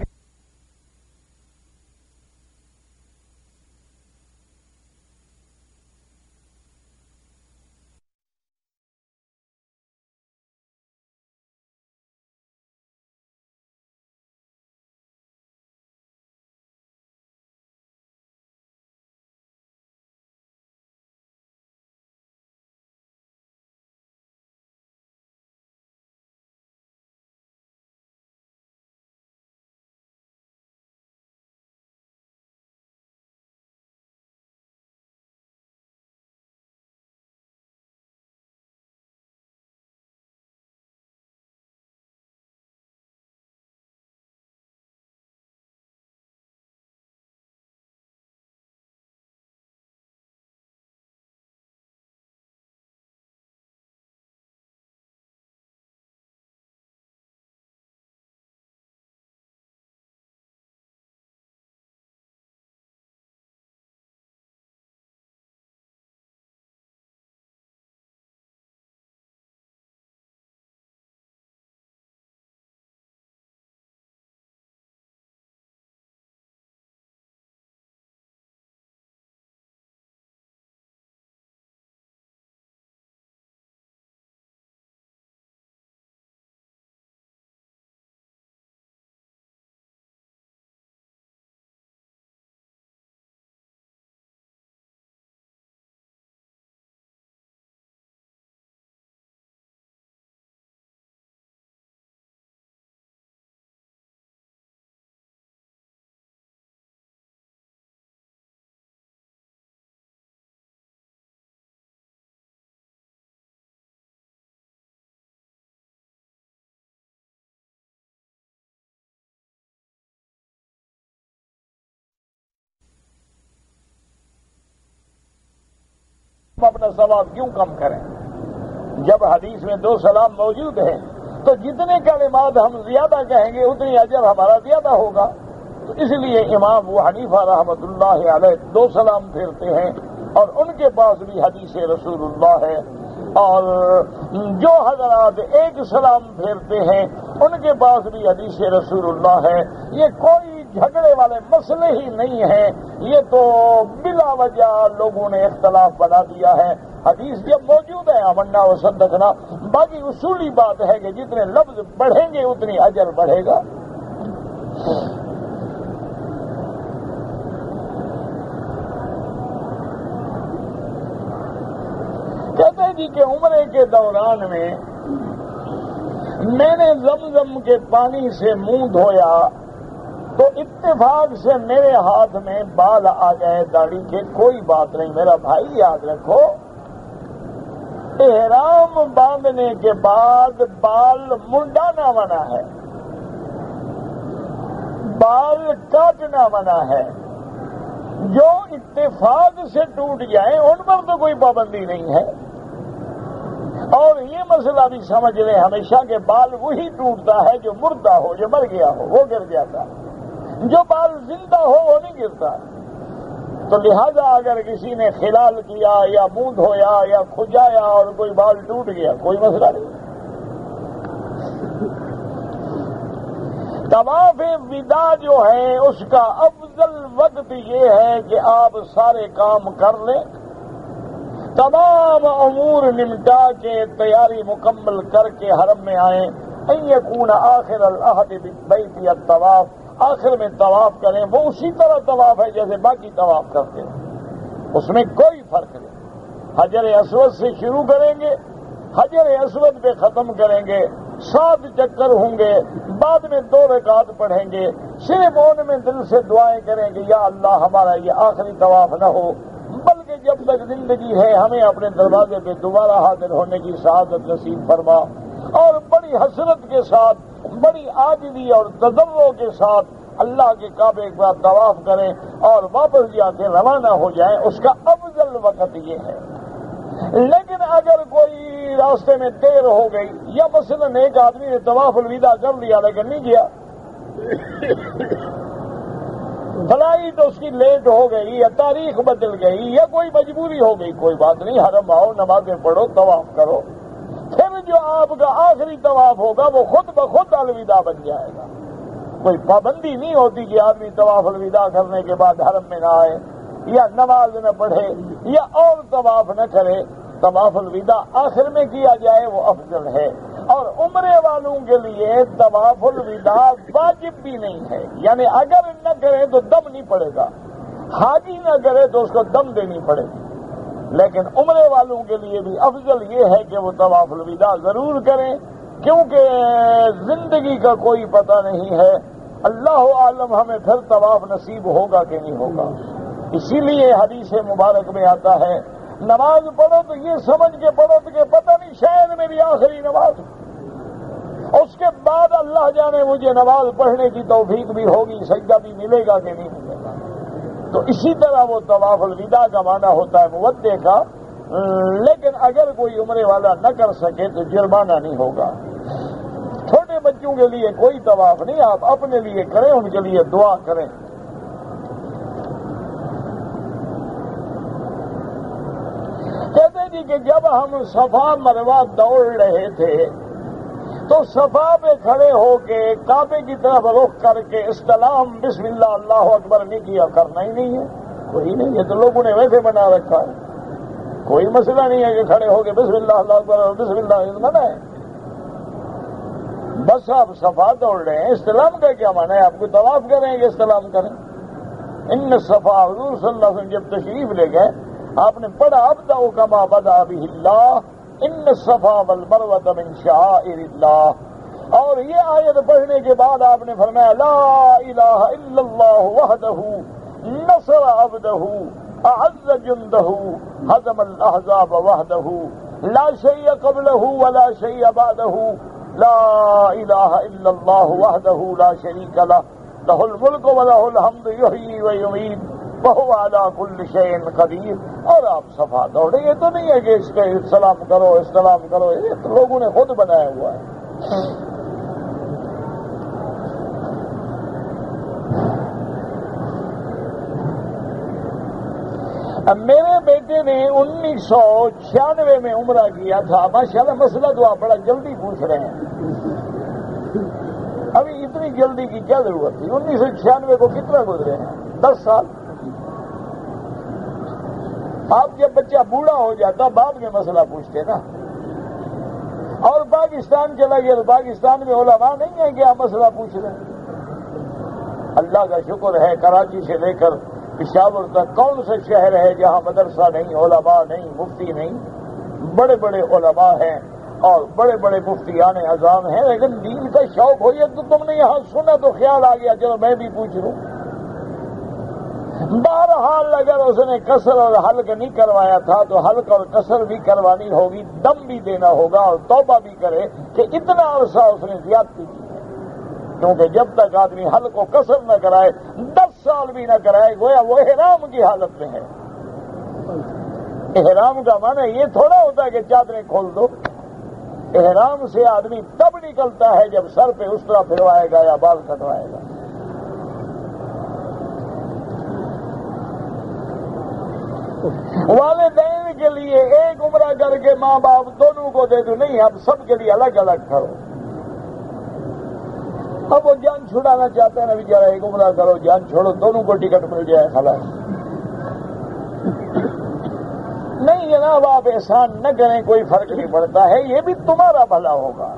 اپنا ثواب کیوں کم کریں؟ جب حدیث میں دو سلام موجود ہیں تو جتنے کلمات ہم زیادہ کہیں گے اتنی اجر ہمارا زیادہ ہوگا. تو اس لیے امام ابو حنیفہ رحمۃ اللہ علیہ دو سلام پھیرتے ہیں اور ان کے پاس بھی حدیث رسول اللہ ہے. اور جو حضرات ایک سلام پھیرتے ہیں ان کے پاس بھی حدیث رسول اللہ ہے. یہ کوئی جھگڑے والے مسئلے ہی نہیں ہیں، یہ تو بلا وجہ لوگوں نے اختلاف بنا دیا ہے. حدیث جب موجود ہے امنا و صدقنا، باقی اصولی بات ہے کہ جتنے لفظ بڑھیں گے اتنی اجر بڑھے گا. کہتے ہیں جی کہ عمرے کے دوران میں نے زمزم کے پانی سے منہ دھویا تو اتفاق سے میرے ہاتھ میں بال آ گئے داڑھی کے. کوئی بات نہیں میرا بھائی، یاد رکھو احرام باندھنے کے بعد بال منڈانا منع ہے، بال کاٹنا منع ہے. جو اتفاق سے ٹوٹ جائیں ان پر تو کوئی پابندی نہیں ہے. اور یہ مسئلہ بھی سمجھ لیں ہمیشہ کہ بال وہی ٹوٹتا ہے جو مردہ ہو، جو مر گیا ہو وہ گر جاتا ہے، جو بال زندہ ہو وہ نہیں گرتا. تو لہذا اگر کسی نے خلال کیا یا منہ دھویا یا کھجایا اور کوئی بال ٹوٹ گیا کوئی مسئلہ نہیں۔ طواف وداع جو ہے اس کا افضل وقت یہ ہے کہ آپ سارے کام کر لیں، تمام امور نمٹا کے تیاری مکمل کر کے حرم میں آئیں، ان یکون آخر العہد بالبیت الطواف، آخر میں طواف کریں، وہ اسی طرح طواف ہے جیسے باقی طواف کرتے ہیں، اس میں کوئی فرق نہیں۔ حجر اسود سے شروع کریں گے، حجر اسود پہ ختم کریں گے، 7 چکر ہوں گے، بعد میں 2 رکعت پڑھیں گے، صرف ان میں دل سے دعائیں کریں کہ یا اللہ ہمارا یہ آخری طواف نہ ہو، بلکہ جب تک زندگی ہے ہمیں اپنے دروازے پہ دوبارہ حاضر ہونے کی سعادت نصیب فرما، اور بڑی حسرت کے ساتھ، بڑی عاجزی اور تضرع کے ساتھ اللہ کے کعبے کا طواف کریں اور واپس جا کے روانہ ہو جائیں، اس کا افضل وقت یہ ہے۔ لیکن اگر کوئی راستے میں دیر ہو گئی، یا مثلاً ایک آدمی نے طواف الوداع کر لیا لیکن نہیں کیا، فلائٹ اس کی لیٹ ہو گئی یا تاریخ بدل گئی یا کوئی مجبوری ہو گئی، کوئی بات نہیں، حرم آؤ، نمازیں پڑھو، طواف کرو، پھر جو آپ کا آخری طواف ہوگا وہ خود بخود الوداع بن جائے گا۔ کوئی پابندی نہیں ہوتی کہ آدمی طواف الوداع کرنے کے بعد حرم میں نہ آئے یا نماز نہ پڑھے یا اور طواف نہ کرے، طواف الوداع آخر میں کیا جائے وہ افضل ہے۔ اور عمرے والوں کے لیے طواف الوداع واجب بھی نہیں ہے، یعنی اگر نہ کرے تو دم نہیں پڑے گا، حاجی نہ کرے تو اس کو دم دینی پڑے گی، لیکن عمرے والوں کے لیے بھی افضل یہ ہے کہ وہ طواف الوداع ضرور کریں، کیونکہ زندگی کا کوئی پتہ نہیں ہے، اللہ عالم ہمیں پھر طواف نصیب ہوگا کہ نہیں ہوگا۔ اسی لیے حدیث مبارک میں آتا ہے نماز پڑھو تو یہ سمجھ کے پڑھو کہ پتہ نہیں شاید میری آخری نماز، اس کے بعد اللہ جانے مجھے نماز پڑھنے کی توفیق بھی ہوگی، سجدہ بھی ملے گا کہ نہیں ملے گا۔ تو اسی طرح وہ طواف الوداع کا معنی ہوتا ہے مودع کا، لیکن اگر کوئی عمرے والا نہ کر سکے تو جرمانہ نہیں ہوگا۔ چھوٹے بچوں کے لیے کوئی طواف نہیں، آپ اپنے لیے کریں، ان کے لیے دعا کریں۔ کہتے جی کہ جب ہم صفا مروہ دوڑ رہے تھے تو صفا پہ کھڑے ہو کے کعبے کی طرف رخ کر کے استلام بسم اللہ اللہ اکبر نہیں کیا، کرنا ہی نہیں ہے، کوئی نہیں، یہ تو لوگوں نے ویسے بنا رکھا ہے، کوئی مسئلہ نہیں ہے کہ کھڑے ہو کے بسم اللہ اللہ اکبر اور بسم اللہ منع ہے، بس آپ صفا دوڑ رہے ہیں، استلام کا کیا معنی ہے؟ آپ کو طواف کریں کہ استلام کریں؟ ان صفا حضور صلی اللہ علیہ وسلم جب تشریف لے گئے آپ نے پڑھا ابدأ کما بدأ بہ اللہ ان الصفا والمروة من شعائر اللہ، اور یہ آیت پڑھنے کے بعد آپ نے فرمایا لا الہ الا اللہ وحدہ نصر عبدہ اعز جندہ ہزم الاحزاب وحدہ لا شیء قبلہ ولا شیء بعدہ لا الہ الا اللہ وحدہ لا شریک لہ لہ الملک ولہ الحمد یحیی ویمیت وہو علی کل شیء قدیر۔ اور آپ صفا دوڑے، یہ تو نہیں ہے کہ اس کے سلام کرو استلام کرو، یہ تو لوگوں نے خود بنایا ہوا ہے۔ میرے بیٹے نے 1996 میں عمرہ کیا تھا، ماشاءاللہ مسئلہ تو آپ بڑا جلدی پوچھ رہے ہیں، ابھی اتنی جلدی کی کیا ضرورت تھی؟ 1996 کو کتنا گزرے ہیں؟ 10 سال۔ آپ جب بچہ بوڑھا ہو جاتا بعد میں مسئلہ پوچھتے نا، اور پاکستان چلا گیا تو پاکستان میں علماء نہیں ہیں کہ آپ مسئلہ پوچھ رہے ہیں۔ اللہ کا شکر ہے کراچی سے لے کر پشاور تک کون سا شہر ہے جہاں مدرسہ نہیں، علماء نہیں، مفتی نہیں؟ بڑے بڑے علماء ہیں اور بڑے بڑے مفتیان اعظام ہیں، لیکن دین کا شوق ہو یہ تو تم نے یہاں سنا تو خیال آ گیا چلو میں بھی پوچھ لوں۔ بہرحال اگر اس نے قصر اور حلق نہیں کروایا تھا تو حلق اور قصر بھی کروانی ہوگی، دم بھی دینا ہوگا اور توبہ بھی کرے کہ اتنا عرصہ اس نے زیادتی کی ہے، کیونکہ جب تک آدمی حلق و قصر نہ کرائے 10 سال بھی نہ کرائے گویا وہ احرام کی حالت میں ہے۔ احرام کا معنی یہ تھوڑا ہوتا ہے کہ چادریں کھول دو، احرام سے آدمی تب نکلتا ہے جب سر پہ اس طرح پھروائے گا یا بال کٹوائے گا۔ والدین کے لیے ایک عمرہ کر کے ماں باپ دونوں کو دے دو، نہیں، اب سب کے لیے الگ الگ کرو۔ اب وہ جان چھڑانا چاہتے ہیں نا بیچارہ، ایک عمرہ کرو، جان چھوڑو، دونوں کو ٹکٹ مل جائے، خلاص۔ نہیں جناب، آپ احسان نہ کریں، کوئی فرق نہیں پڑتا ہے، یہ بھی تمہارا بھلا ہوگا۔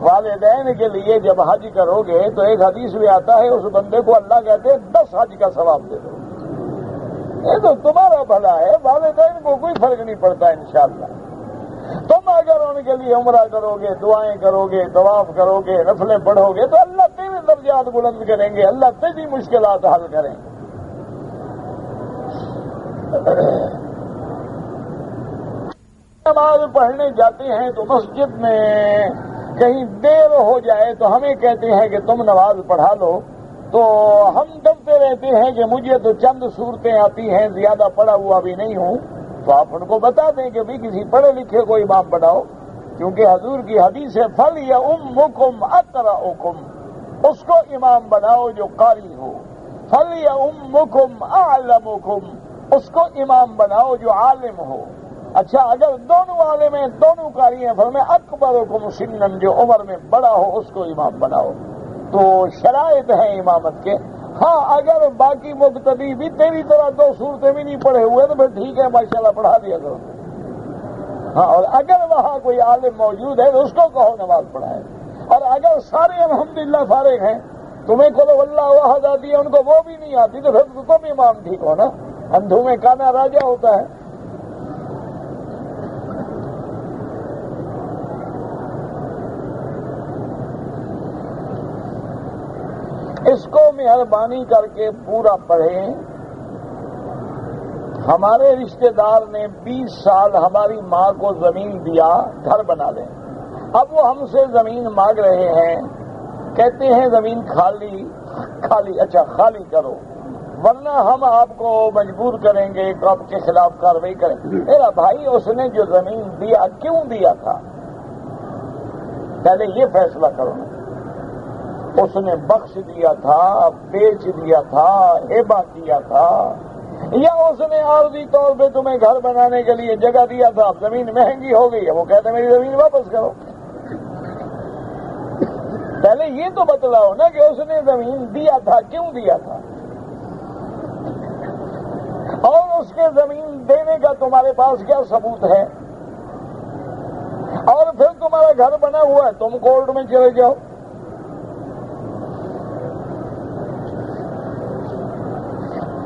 والدین کے لیے جب حج کرو گے تو ایک حدیث بھی آتا ہے، اس بندے کو اللہ کہتے ہیں 10 حج کا ثواب دے دو، یہ تو تمہارا بھلا ہے، والدین کو کوئی فرق نہیں پڑتا انشاءاللہ۔ تم اگر ان کے لیے عمرہ کرو گے، دعائیں کرو گے، طواف کرو گے، نفلیں پڑھو گے تو اللہ تیرے درجات بلند کریں گے، اللہ تیری مشکلات حل کریں گے۔ نماز پڑھنے جاتے ہیں تو مسجد میں کہیں دیر ہو جائے تو ہمیں کہتے ہیں کہ تم نماز پڑھا لو، تو ہم دبتے رہتے ہیں کہ مجھے تو چند صورتیں آتی ہیں، زیادہ پڑھا ہوا بھی نہیں ہوں، تو آپ ان کو بتا دیں کہ بھی کسی پڑھے لکھے کو امام بناؤ، کیونکہ حضور کی حدیث ہے فَلْيَؤُمُّكُمْ أَقْرَؤُكُمْ، اس کو امام بناؤ جو قاری ہو، فَلْيَؤُمُّكُمْ أَعْلَمُكُمْ، اس کو امام بناؤ جو عالم ہو۔ اچھا، اگر دونوں عالم ہیں، دونوں قاری ہیں، فرمائے اکبرکم سنن، جو عمر میں بڑا ہو اس کو امام بناؤ۔ تو شرائط ہیں امامت کے۔ ہاں، اگر باقی مقتدی بھی تیری طرح 2 صورتیں بھی نہیں پڑھے ہوئے تو پھر ٹھیک ہے، ماشاءاللہ پڑھا دیا کرو۔ ہاں، اور اگر وہاں کوئی عالم موجود ہے تو اس کو کہو نماز پڑھائے، اور اگر سارے الحمدللہ فارغ ہیں، تمہیں قل واللہ احد آتی ہے، ان کو وہ بھی نہیں آتی، تو پھر تم امام ٹھیک ہو نا، اندھوں میں کانا راجا ہوتا ہے۔ اس کو مہربانی کر کے پورا پڑھیں۔ ہمارے رشتہ دار نے 20 سال ہماری ماں کو زمین دیا، گھر بنا لیں، اب وہ ہم سے زمین مانگ رہے ہیں، کہتے ہیں زمین خالی، اچھا خالی کرو ورنہ ہم آپ کو مجبور کریں گے، آپ کے خلاف کارروائی کریں۔ میرا بھائی، اس نے جو زمین دیا کیوں دیا تھا، پہلے یہ فیصلہ کرو نا۔ اس نے بخش دیا تھا، بیچ دیا تھا، ہبہ کیا تھا، یا اس نے عارضی طور پہ تمہیں گھر بنانے کے لیے جگہ دیا تھا، اب زمین مہنگی ہو گئی ہے، وہ کہتے ہیں میری زمین واپس کرو۔ پہلے یہ تو بتلاؤ نا کہ اس نے زمین دیا تھا کیوں دیا تھا، اور اس کے زمین دینے کا تمہارے پاس کیا ثبوت ہے، اور پھر تمہارا گھر بنا ہوا ہے، تم کورٹ میں چلے جاؤ۔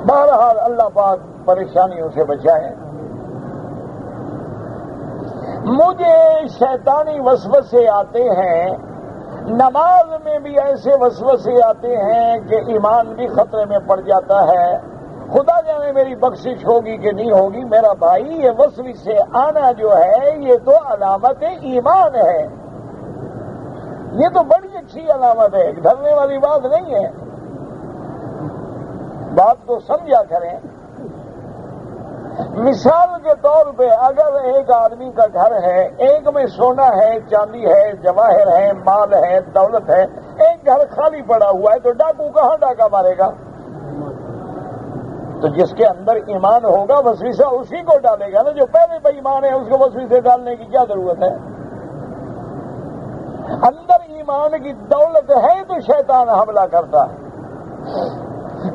بہرحال اللہ پاک پریشانیوں سے بچائے۔ مجھے شیطانی وسوسے آتے ہیں، نماز میں بھی ایسے وسوسے آتے ہیں کہ ایمان بھی خطرے میں پڑ جاتا ہے، خدا جانے میری بخشش ہوگی کہ نہیں ہوگی۔ میرا بھائی، یہ وسوسے آنا جو ہے یہ تو علامت ایمان ہے، یہ تو بڑی اچھی علامت ہے، ڈرنے والی بات نہیں ہے، بات کو سمجھا کریں۔ مثال کے طور پہ اگر ایک آدمی کا گھر ہے، ایک میں سونا ہے، چاندی ہے، جواہر ہے، مال ہے، دولت ہے، ایک گھر خالی پڑا ہوا ہے، تو ڈاکو کہاں ڈاکہ مارے گا؟ تو جس کے اندر ایمان ہوگا وسوسہ اسی کو ڈالے گا نا، جو پہلے بے ایمان ہے اس کو وسوسے ڈالنے کی کیا ضرورت ہے؟ اندر ایمان کی دولت ہے تو شیطان حملہ کرتا ہے۔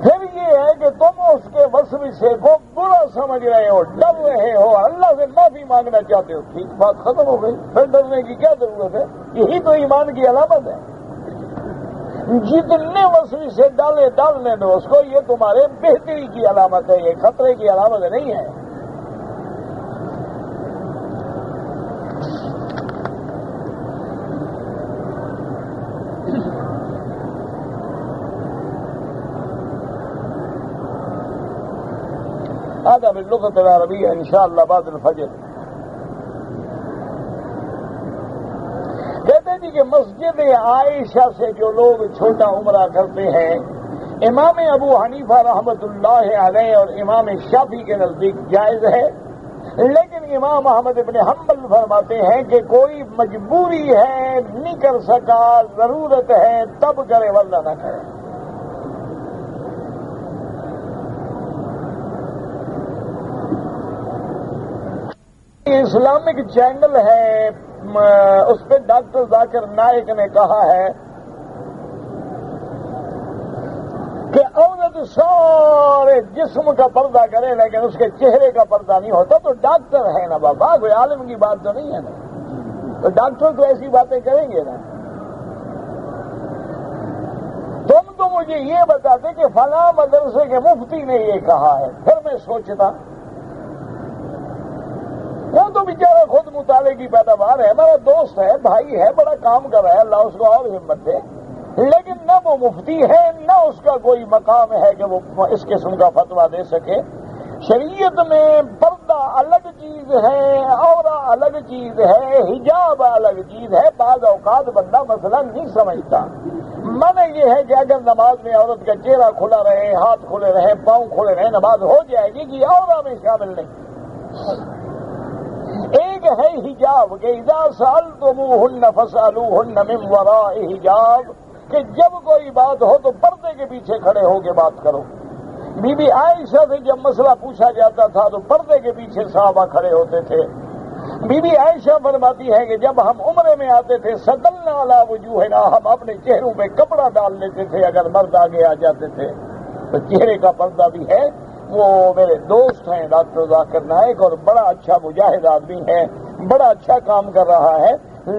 پھر یہ ہے کہ تم اس کے وسوسے کو برا سمجھ رہے ہو، ڈر رہے ہو، اللہ سے معافی مانگنا چاہتے ہو، ٹھیک، بات ختم ہو گئی، پھر ڈرنے کی کیا ضرورت ہے؟ یہی تو ایمان کی علامت ہے۔ جتنے وسوسے ڈالنے دو اس کو، یہ تمہارے بہتری کی علامت ہے، یہ خطرے کی علامت نہیں ہے۔ هذا باللغة العربية إن شاء الله بعد الفجر۔ کہتے جی کہ مسجد عائشہ سے جو لوگ چھوٹا عمرہ کرتے ہیں، امام ابو حنیفہ رحمۃ اللہ علیہ اور امام شافعی کے نزدیک جائز ہے، لیکن امام احمد ابن حنبل فرماتے ہیں کہ کوئی مجبوری ہے، نہیں کر سکا، ضرورت ہے تب کرے ورنہ نہ کرے۔ اسلامک چینل ہے، اس پہ ڈاکٹر ذاکر نائک نے کہا ہے کہ عورت سارے جسم کا پردہ کرے لیکن اس کے چہرے کا پردہ نہیں ہوتا، تو ڈاکٹر ہے نا بابا، کوئی عالم کی بات تو نہیں ہے نا، تو ڈاکٹر تو ایسی باتیں کریں گے نا۔ تم تو مجھے یہ بتاتے کہ فلاں مدرسے کے مفتی نے یہ کہا ہے، پھر میں سوچتا وہ تو بیچارہ خود مطالعے کی پیداوار ہے، ہمارا دوست ہے، بھائی ہے، بڑا کام کر رہا ہے، اللہ اس کو اور ہمت دے، لیکن نہ وہ مفتی ہے نہ اس کا کوئی مقام ہے کہ وہ اس قسم کا فتویٰ دے سکے۔ شریعت میں پردہ الگ چیز ہے، عورت الگ چیز ہے، حجاب الگ چیز ہے۔ بعض اوقات بندہ مسئلہ نہیں سمجھتا۔ من یہ ہے کہ اگر نماز میں عورت کا چہرہ کھلا رہے، ہاتھ کھلے رہے، پاؤں کھلے رہے، نماز ہو جائے گی کہ عورت میں شامل نہیں۔ ایک ہے حجاب کہ اذا سألتموہن فاسألوہن من وراء حجاب، کہ جب کوئی بات ہو تو پردے کے پیچھے کھڑے ہو کے بات کرو۔ بی بی عائشہ سے جب مسئلہ پوچھا جاتا تھا تو پردے کے پیچھے صحابہ کھڑے ہوتے تھے۔ بی بی عائشہ فرماتی ہے کہ جب ہم عمرے میں آتے تھے سدلنا علی وجوہنا، ہم اپنے چہروں پہ کپڑا ڈال لیتے تھے اگر مرد آگے آ جاتے تھے۔ تو چہرے کا پردہ بھی ہے۔ وہ میرے دوست ہیں ڈاکٹر ذاکر نائک، اور بڑا اچھا مجاہد آدمی ہے، بڑا اچھا کام کر رہا ہے،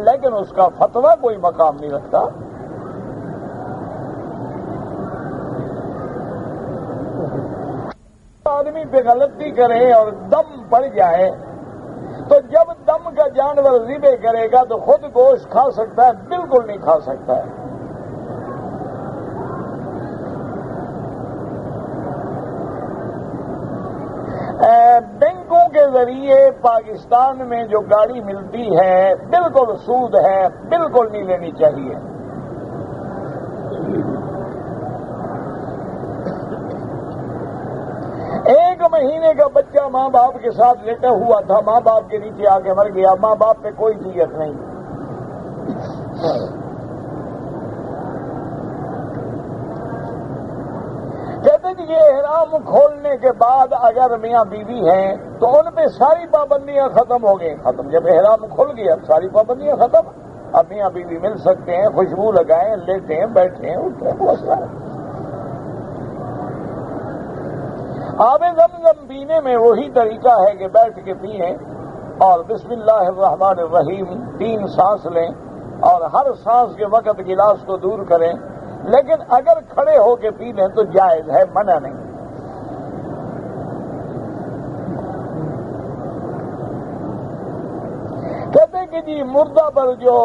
لیکن اس کا فتویٰ کوئی مقام نہیں رکھتا۔ آدمی پہ غلطی کرے اور دم پڑ جائے تو جب دم کا جانور ذبح کرے گا تو خود گوشت کھا سکتا ہے؟ بالکل نہیں کھا سکتا ہے۔ بینکوں کے ذریعے پاکستان میں جو گاڑی ملتی ہے بالکل سود ہے، بالکل نہیں لینی چاہیے۔ ایک مہینے کا بچہ ماں باپ کے ساتھ لیٹا ہوا تھا، ماں باپ کے نیچے آ کے مر گیا، ماں باپ پہ کوئی دیت نہیں۔ کہتے جی یہ احرام کھولنے کے بعد اگر میاں بیوی ہیں تو ان پہ ساری پابندیاں ختم ہو گئی۔ ختم، جب احرام کھل گیا ساری پابندیاں ختم، اب میاں بیوی مل سکتے ہیں، خوشبو لگائیں، لیٹیں، بیٹھیں، اٹھیں، بہت سارا۔ آب زمزم پینے میں وہی طریقہ ہے کہ بیٹھ کے پئیں اور بسم اللہ الرحمن الرحیم 3 سانس لیں اور ہر سانس کے وقت گلاس کو دور کریں، لیکن اگر کھڑے ہو کے پی لیں تو جائز ہے، منع نہیں۔ کہتے کہ جی مردہ پر جو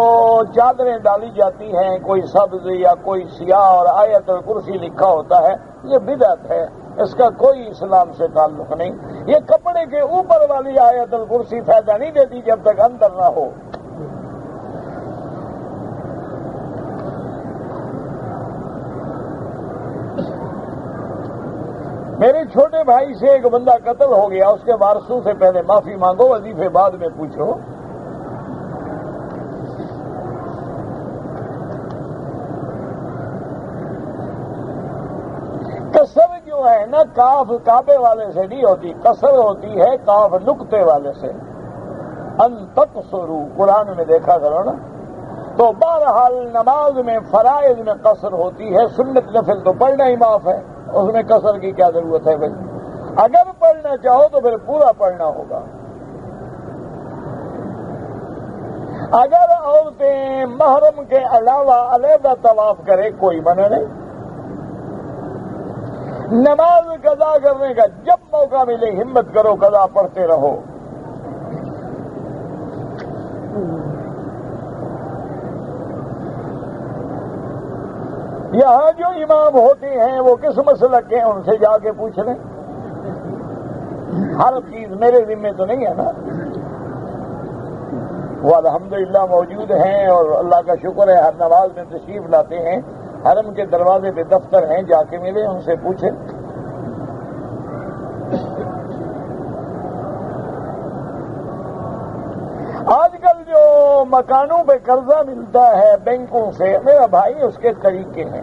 چادریں ڈالی جاتی ہیں، کوئی سبز یا کوئی سیاہ اور آیت الکرسی لکھا ہوتا ہے، یہ بدعت ہے، اس کا کوئی اسلام سے تعلق نہیں۔ یہ کپڑے کے اوپر والی آیت الکرسی فائدہ نہیں دیتی جب تک اندر نہ ہو۔ میرے چھوٹے بھائی سے ایک بندہ قتل ہو گیا، اس کے وارثوں سے پہلے معافی مانگو، وظیفے بعد میں پوچھو۔ قصر جو ہے نا کاف کعبے والے سے نہیں ہوتی، قصر ہوتی ہے کاف نقطے والے سے۔ ان تقصروا قرآن میں دیکھا کرو نا۔ تو بہرحال نماز میں فرائض میں قصر ہوتی ہے، سنت نفل تو پڑھنا ہی معاف ہے، اس میں قصر کی کیا ضرورت ہے بھائی؟ اگر پڑھنا چاہو تو پھر پورا پڑھنا ہوگا۔ اگر عورتیں محرم کے علاوہ علیحدہ طواف کرے کوئی منع نہیں۔ نماز قضا کرنے کا جب موقع ملے ہمت کرو، قضا پڑھتے رہو۔ یہاں جو امام ہوتے ہیں وہ کس مسلک کے ہیں ان سے جا کے پوچھ لیں، ہر چیز میرے ذمے تو نہیں ہے نا۔ وہ الحمدللہ موجود ہیں اور اللہ کا شکر ہے ہر نماز میں تشریف لاتے ہیں، حرم کے دروازے پہ دفتر ہیں، جا کے ملے، ان سے پوچھیں۔ آج کل جو مکانوں پہ قرضہ ملتا ہے بینکوں سے، میرا بھائی اس کے طریقے ہیں۔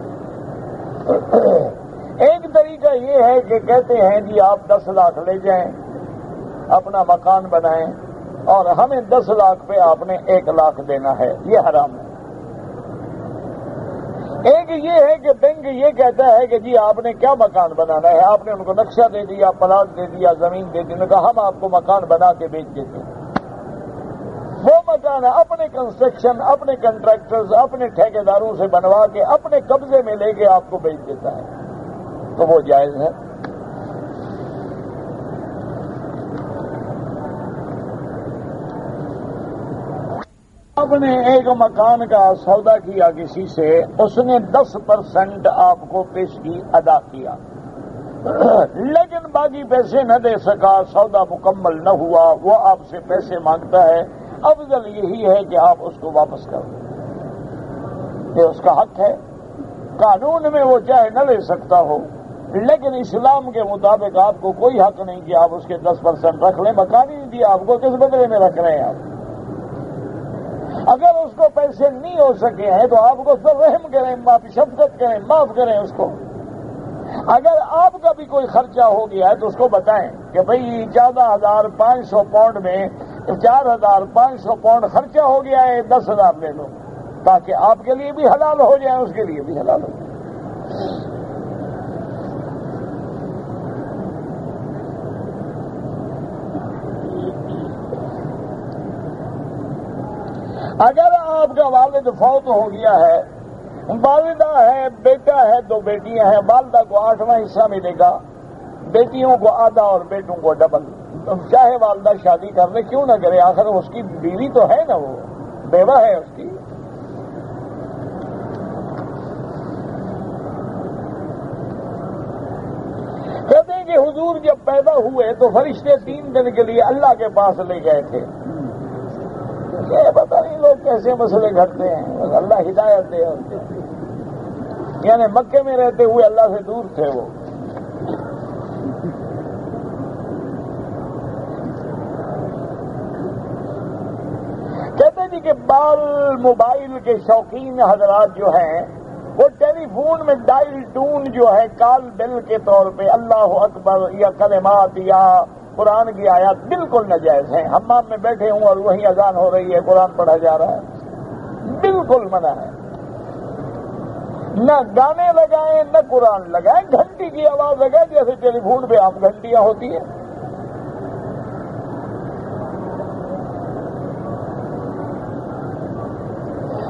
ایک طریقہ یہ ہے کہ کہتے ہیں جی آپ 10 لاکھ لے جائیں، اپنا مکان بنائیں اور ہمیں 10 لاکھ پہ آپ نے 1 لاکھ دینا ہے، یہ حرام ہے۔ ایک یہ ہے کہ بینک یہ کہتا ہے کہ جی آپ نے کیا مکان بنانا ہے، آپ نے ان کو نقشہ دے دیا، پلاٹ دے دیا، زمین دے دی، انہوں نے کہا ہم آپ کو مکان بنا کے بیچ دیتے ہیں۔ وہ مکان اپنے کنسٹرکشن، اپنے کنٹریکٹرز، اپنے ٹھیکیداروں سے بنوا کے اپنے قبضے میں لے کے آپ کو بیچ دیتا ہے، تو وہ جائز ہے۔ آپ نے ایک مکان کا سودا کیا کسی سے، اس نے 10% آپ کو پیشگی ادا کیا، لیکن باقی پیسے نہ دے سکا، سودا مکمل نہ ہوا، وہ آپ سے پیسے مانگتا ہے، افضل یہی ہے کہ آپ اس کو واپس کر دیں، یہ اس کا حق ہے۔ قانون میں وہ چاہے نہ لے سکتا ہو، لیکن اسلام کے مطابق آپ کو کوئی حق نہیں کہ آپ اس کے 10% رکھ لیں، مکان ہی نہیں دیا آپ کو، کس بدلے میں رکھ رہے ہیں آپ؟ اگر اس کو پیسے نہیں ہو سکے ہیں تو آپ کو اس پر رحم کریں، شفقت کریں، معاف کریں اس کو۔ اگر آپ کا بھی کوئی خرچہ ہو گیا ہے تو اس کو بتائیں کہ بھئی 14,500 پاؤنڈ میں 4,500 پاؤنڈ خرچہ ہو گیا ہے، 10,000 لے لو، تاکہ آپ کے لیے بھی حلال ہو جائے، اس کے لیے بھی حلال ہو جائے۔ اگر آپ کا والد فوت ہو گیا ہے، والدہ ہے، بیٹا ہے، 2 بیٹیاں ہیں، والدہ کو 8واں حصہ ملے گا، بیٹیوں کو آدھا اور بیٹوں کو ڈبل۔ چاہے والدہ شادی کر لے، کیوں نہ کرے، آخر اس کی بیوی تو ہے نا، وہ بیوہ ہے اس کی۔ کہتے ہیں کہ حضور جب پیدا ہوئے تو فرشتے 3 دن کے لیے اللہ کے پاس لے گئے تھے۔ یہ پتہ نہیں لوگ کیسے مسئلے گھڑتے ہیں، اللہ ہدایت دے۔ یعنی مکے میں رہتے ہوئے اللہ سے دور تھے وہ۔ کہتے جی کہ موبائل کے شوقین حضرات جو ہیں، وہ ٹیلی فون میں ڈائل ٹون جو ہے کال بیل کے طور پہ اللہ اکبر یا کلمات یا قرآن کی آیات بالکل ناجائز ہیں۔ حمام میں بیٹھے ہوں اور وہیں اذان ہو رہی ہے، قرآن پڑھا جا رہا ہے، بالکل منع ہے۔ نہ گانے لگائیں نہ قرآن لگائیں، گھنٹی کی آواز لگائیں جیسے ٹیلی فون پہ عام گھنٹیاں ہوتی ہیں۔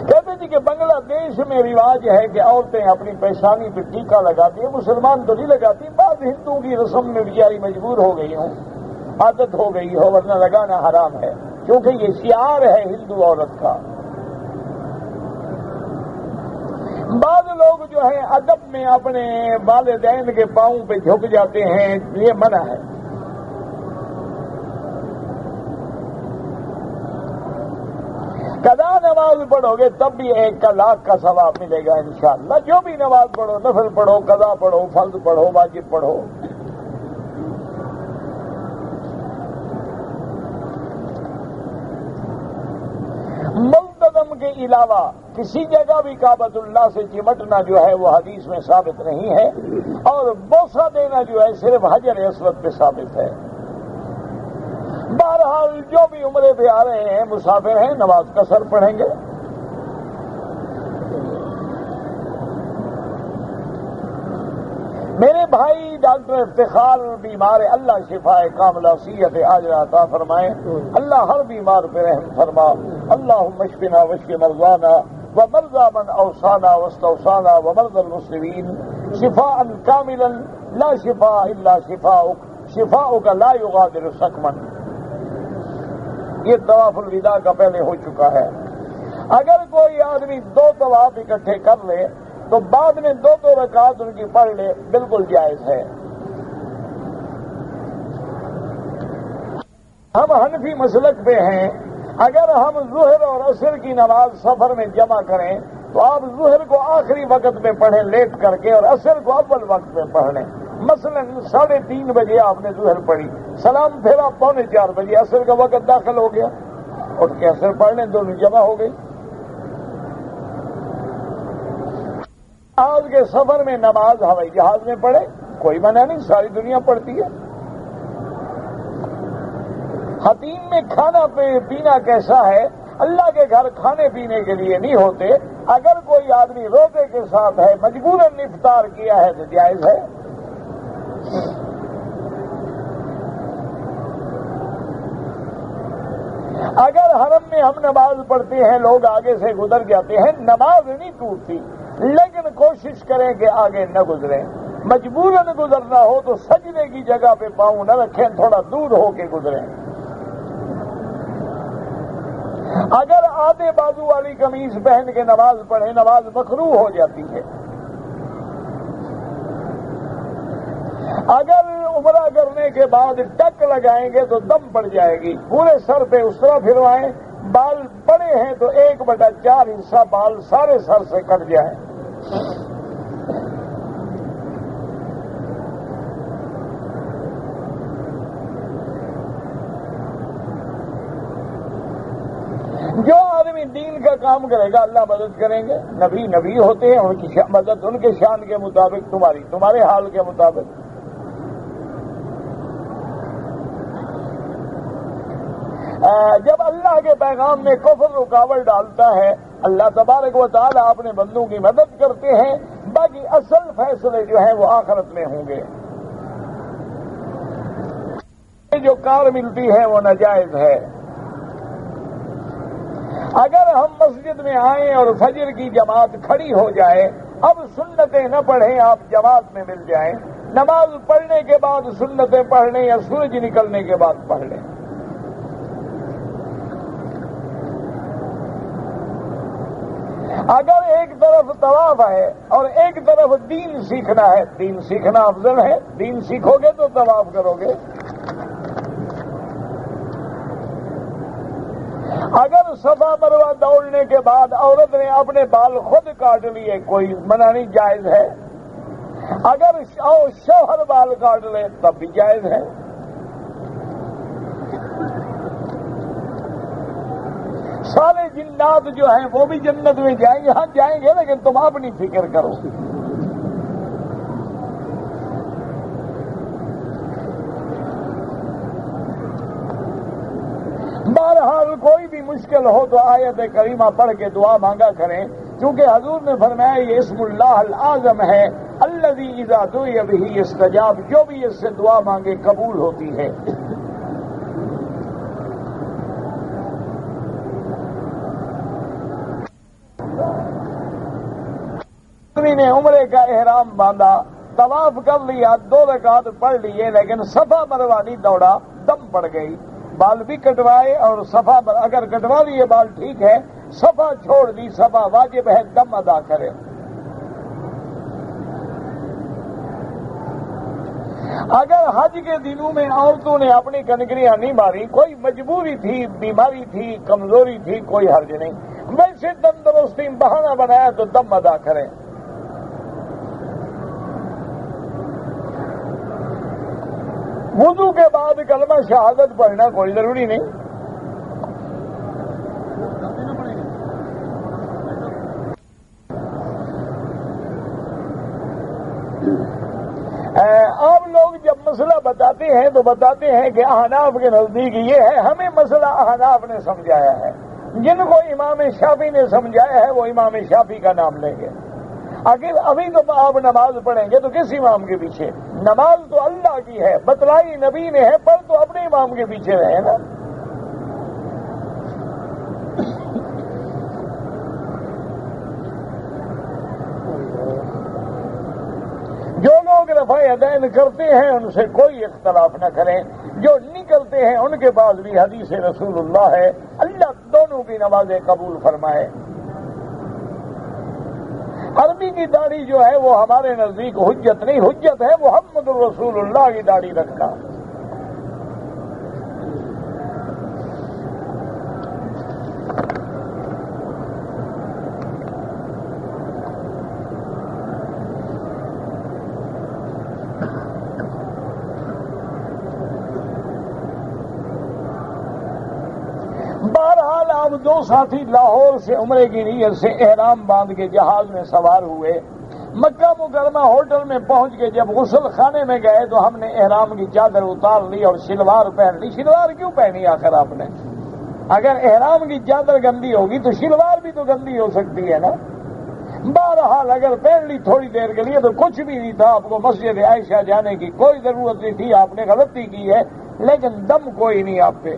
کہتے جی کہ بنگلہ دیش میں رواج ہے کہ عورتیں اپنی پیشانی پہ ٹیکا لگاتی ہیں، مسلمان تو نہیں لگاتی، بعض ہندوؤں کی رسم میں بیچاری مجبور ہو گئی ہوں، عادت ہو گئی ہو، ورنہ لگانا حرام ہے، کیونکہ یہ شعار ہے ہندو عورت کا۔ بعض لوگ جو ہیں ادب میں اپنے والدین کے پاؤں پہ جھک جاتے ہیں، یہ منع ہے۔ قضا نماز پڑھو گے تب بھی 1 لاکھ کا ثواب ملے گا انشاءاللہ۔ جو بھی نماز پڑھو، نفل پڑھو، قضا پڑھو، فرض پڑھو، واجب پڑھو۔ ملتزم کے علاوہ کسی جگہ بھی کعبۃ اللہ سے چمٹنا جو ہے وہ حدیث میں ثابت نہیں ہے، اور بوسہ دینا جو ہے صرف حجر اسود پہ ثابت ہے۔ بہرحال جو بھی عمرے پہ آ رہے ہیں، مسافر ہیں، نماز قصر پڑھیں گے۔ میرے بھائی ڈاکٹر افتخار بیمار، اللہ شفائے کاملہ صحت عاجلہ عطا فرمائے، اللہ ہر بیمار پہ رحم فرما، اللہم اشفنا واشف مرضانا ومرضى من اوصانا واستوصانا ومرضى المسلمين شفاء كاملا لا شفاء الا شفاؤك شفاؤك لا يغادر سقما۔ یہ طواف الوداع کا پہلے ہو چکا ہے۔ اگر کوئی آدمی 2 طواف اکٹھے کر لے تو بعد میں 2 رکعات ان کی پڑھ لے، بالکل جائز ہے۔ ہم حنفی مسلک پہ ہیں، اگر ہم ظہر اور عصر کی نماز سفر میں جمع کریں تو آپ ظہر کو آخری وقت میں پڑھیں لیٹ کر کے، اور عصر کو اول وقت میں پڑھ لیں۔ مثلا 3:30 بجے آپ نے ظہر پڑھی، سلام پھیرا 3:45 بجے، عصر کا وقت داخل ہو گیا، اٹھ کے عصر پڑھ لیں، دونوں جمع ہو گئی۔ آج کے سفر میں نماز ہوائی جہاز میں پڑھے، کوئی منع نہیں، ساری دنیا پڑھتی ہے۔ حتیم میں کھانا پینا کیسا ہے؟ اللہ کے گھر کھانے پینے کے لیے نہیں ہوتے. اگر کوئی آدمی روزے کے ساتھ ہے، مجبوراً افطار کیا ہے تو جائز ہے. اگر حرم میں ہم نماز پڑھتے ہیں، لوگ آگے سے گزر جاتے ہیں، نماز نہیں ٹوٹتی، لیکن کوشش کریں کہ آگے نہ گزریں. مجبوراً گزرنا ہو تو سجدے کی جگہ پہ پاؤں نہ رکھیں، تھوڑا دور ہو کے گزریں. اگر آدھے بازو والی قمیض پہن کے نماز پڑھیں، نماز مکروہ ہو جاتی ہے. اگر عمرہ کرنے کے بعد ٹک لگائیں گے تو دم پڑ جائے گی. پورے سر پہ اس طرح پھروائیں، بال بڑے ہیں تو 1/4 حصہ بال سارے سر سے کٹ جائیں. جو آدمی دین کا کام کرے گا اللہ مدد کریں گے. نبی ہوتے ہیں، ان کی مدد ان کے شان کے مطابق، تمہارے حال کے مطابق. جب اللہ کے پیغام میں کفر رکاوٹ ڈالتا ہے، اللہ تبارک و تعالیٰ اپنے بندوں کی مدد کرتے ہیں. باقی اصل فیصلے جو ہیں وہ آخرت میں ہوں گے. جو کار ملتی ہے وہ ناجائز ہے. اگر ہم مسجد میں آئیں اور فجر کی جماعت کھڑی ہو جائے، اب سنتیں نہ پڑھیں، آپ جماعت میں مل جائیں. نماز پڑھنے کے بعد سنتیں پڑھ لیں یا سورج نکلنے کے بعد پڑھ لیں. اگر ایک طرف طواف ہے اور ایک طرف دین سیکھنا ہے، دین سیکھنا افضل ہے. دین سیکھو گے تو طواف کرو گے. اگر صفا مروہ دوڑنے کے بعد عورت نے اپنے بال خود کاٹ لیے، کوئی منع نہیں، جائز ہے. اگر شوہر بال کاٹ لے تب بھی جائز ہے. سارے جنات جو ہیں وہ بھی جنت میں جائیں گے. ہاں جائیں گے، لیکن تم اپنی فکر کرو. بہرحال کوئی بھی مشکل ہو تو آیت کریمہ پڑھ کے دعا مانگا کریں، کیونکہ حضور نے فرمایا یہ اسم اللہ العظم ہے، الذی اذا دعی بہ استجاب. جو بھی اس سے دعا مانگے قبول ہوتی ہے. نے عمرے کا احرام باندھا، طواف کر لیا، 2 رکعت پڑھ لیے، لیکن صفا مروہ نہیں دوڑا، دم پڑ گئی. بال بھی کٹوائے اور صفا اگر کٹوا لیے بال ٹھیک ہے، صفا چھوڑ دی، صفا واجب ہے، دم ادا کرے. اگر حج کے دنوں میں عورتوں نے اپنی کنکریاں نہیں ماری، کوئی مجبوری تھی، بیماری تھی، کمزوری تھی، کوئی حرج نہیں. ویسے تندرستی بہانہ بنایا تو دم ادا کریں. وضو کے بعد کلمہ شہادت پڑھنا کوئی ضروری نہیں. آپ لوگ جب مسئلہ بتاتے ہیں تو بتاتے ہیں کہ احناف کے نزدیک یہ ہے. ہمیں مسئلہ احناف نے سمجھایا ہے. جن کو امام شافعی نے سمجھایا ہے وہ امام شافعی کا نام لیں گے. اگر ابھی تو آپ نماز پڑھیں گے تو کس امام کے پیچھے؟ نماز تو اللہ کی ہے، بتلائی نبی نے ہے، پر تو اپنے امام کے پیچھے رہے نا. جو لوگ رفع یدین کرتے ہیں ان سے کوئی اختلاف نہ کریں. جو نہیں کرتے ہیں ان کے پاس بھی حدیث رسول اللہ ہے. اللہ دونوں کی نمازیں قبول فرمائے. عربی کی داڑھی جو ہے وہ ہمارے نزدیک حجت نہیں، حجت ہے محمد الرسول اللہ کی داڑھی رکھنا. بہرحال آپ 2 ساتھی لاہور سے عمرے کی نیت سے احرام باندھ کے جہاز میں سوار ہوئے. مکہ مکرمہ ہوٹل میں پہنچ کے جب غسل خانے میں گئے تو ہم نے احرام کی چادر اتار لی اور شلوار پہن لی. شلوار کیوں پہنی آخر آپ نے؟ اگر احرام کی چادر گندی ہوگی تو شلوار بھی تو گندی ہو سکتی ہے نا. بہرحال اگر پہن لی تھوڑی دیر کے لیے تو کچھ بھی نہیں تھا. آپ کو مسجد عائشہ جانے کی کوئی ضرورت نہیں تھی. آپ نے غلطی کی ہے لیکن دم کوئی نہیں آپ پہ.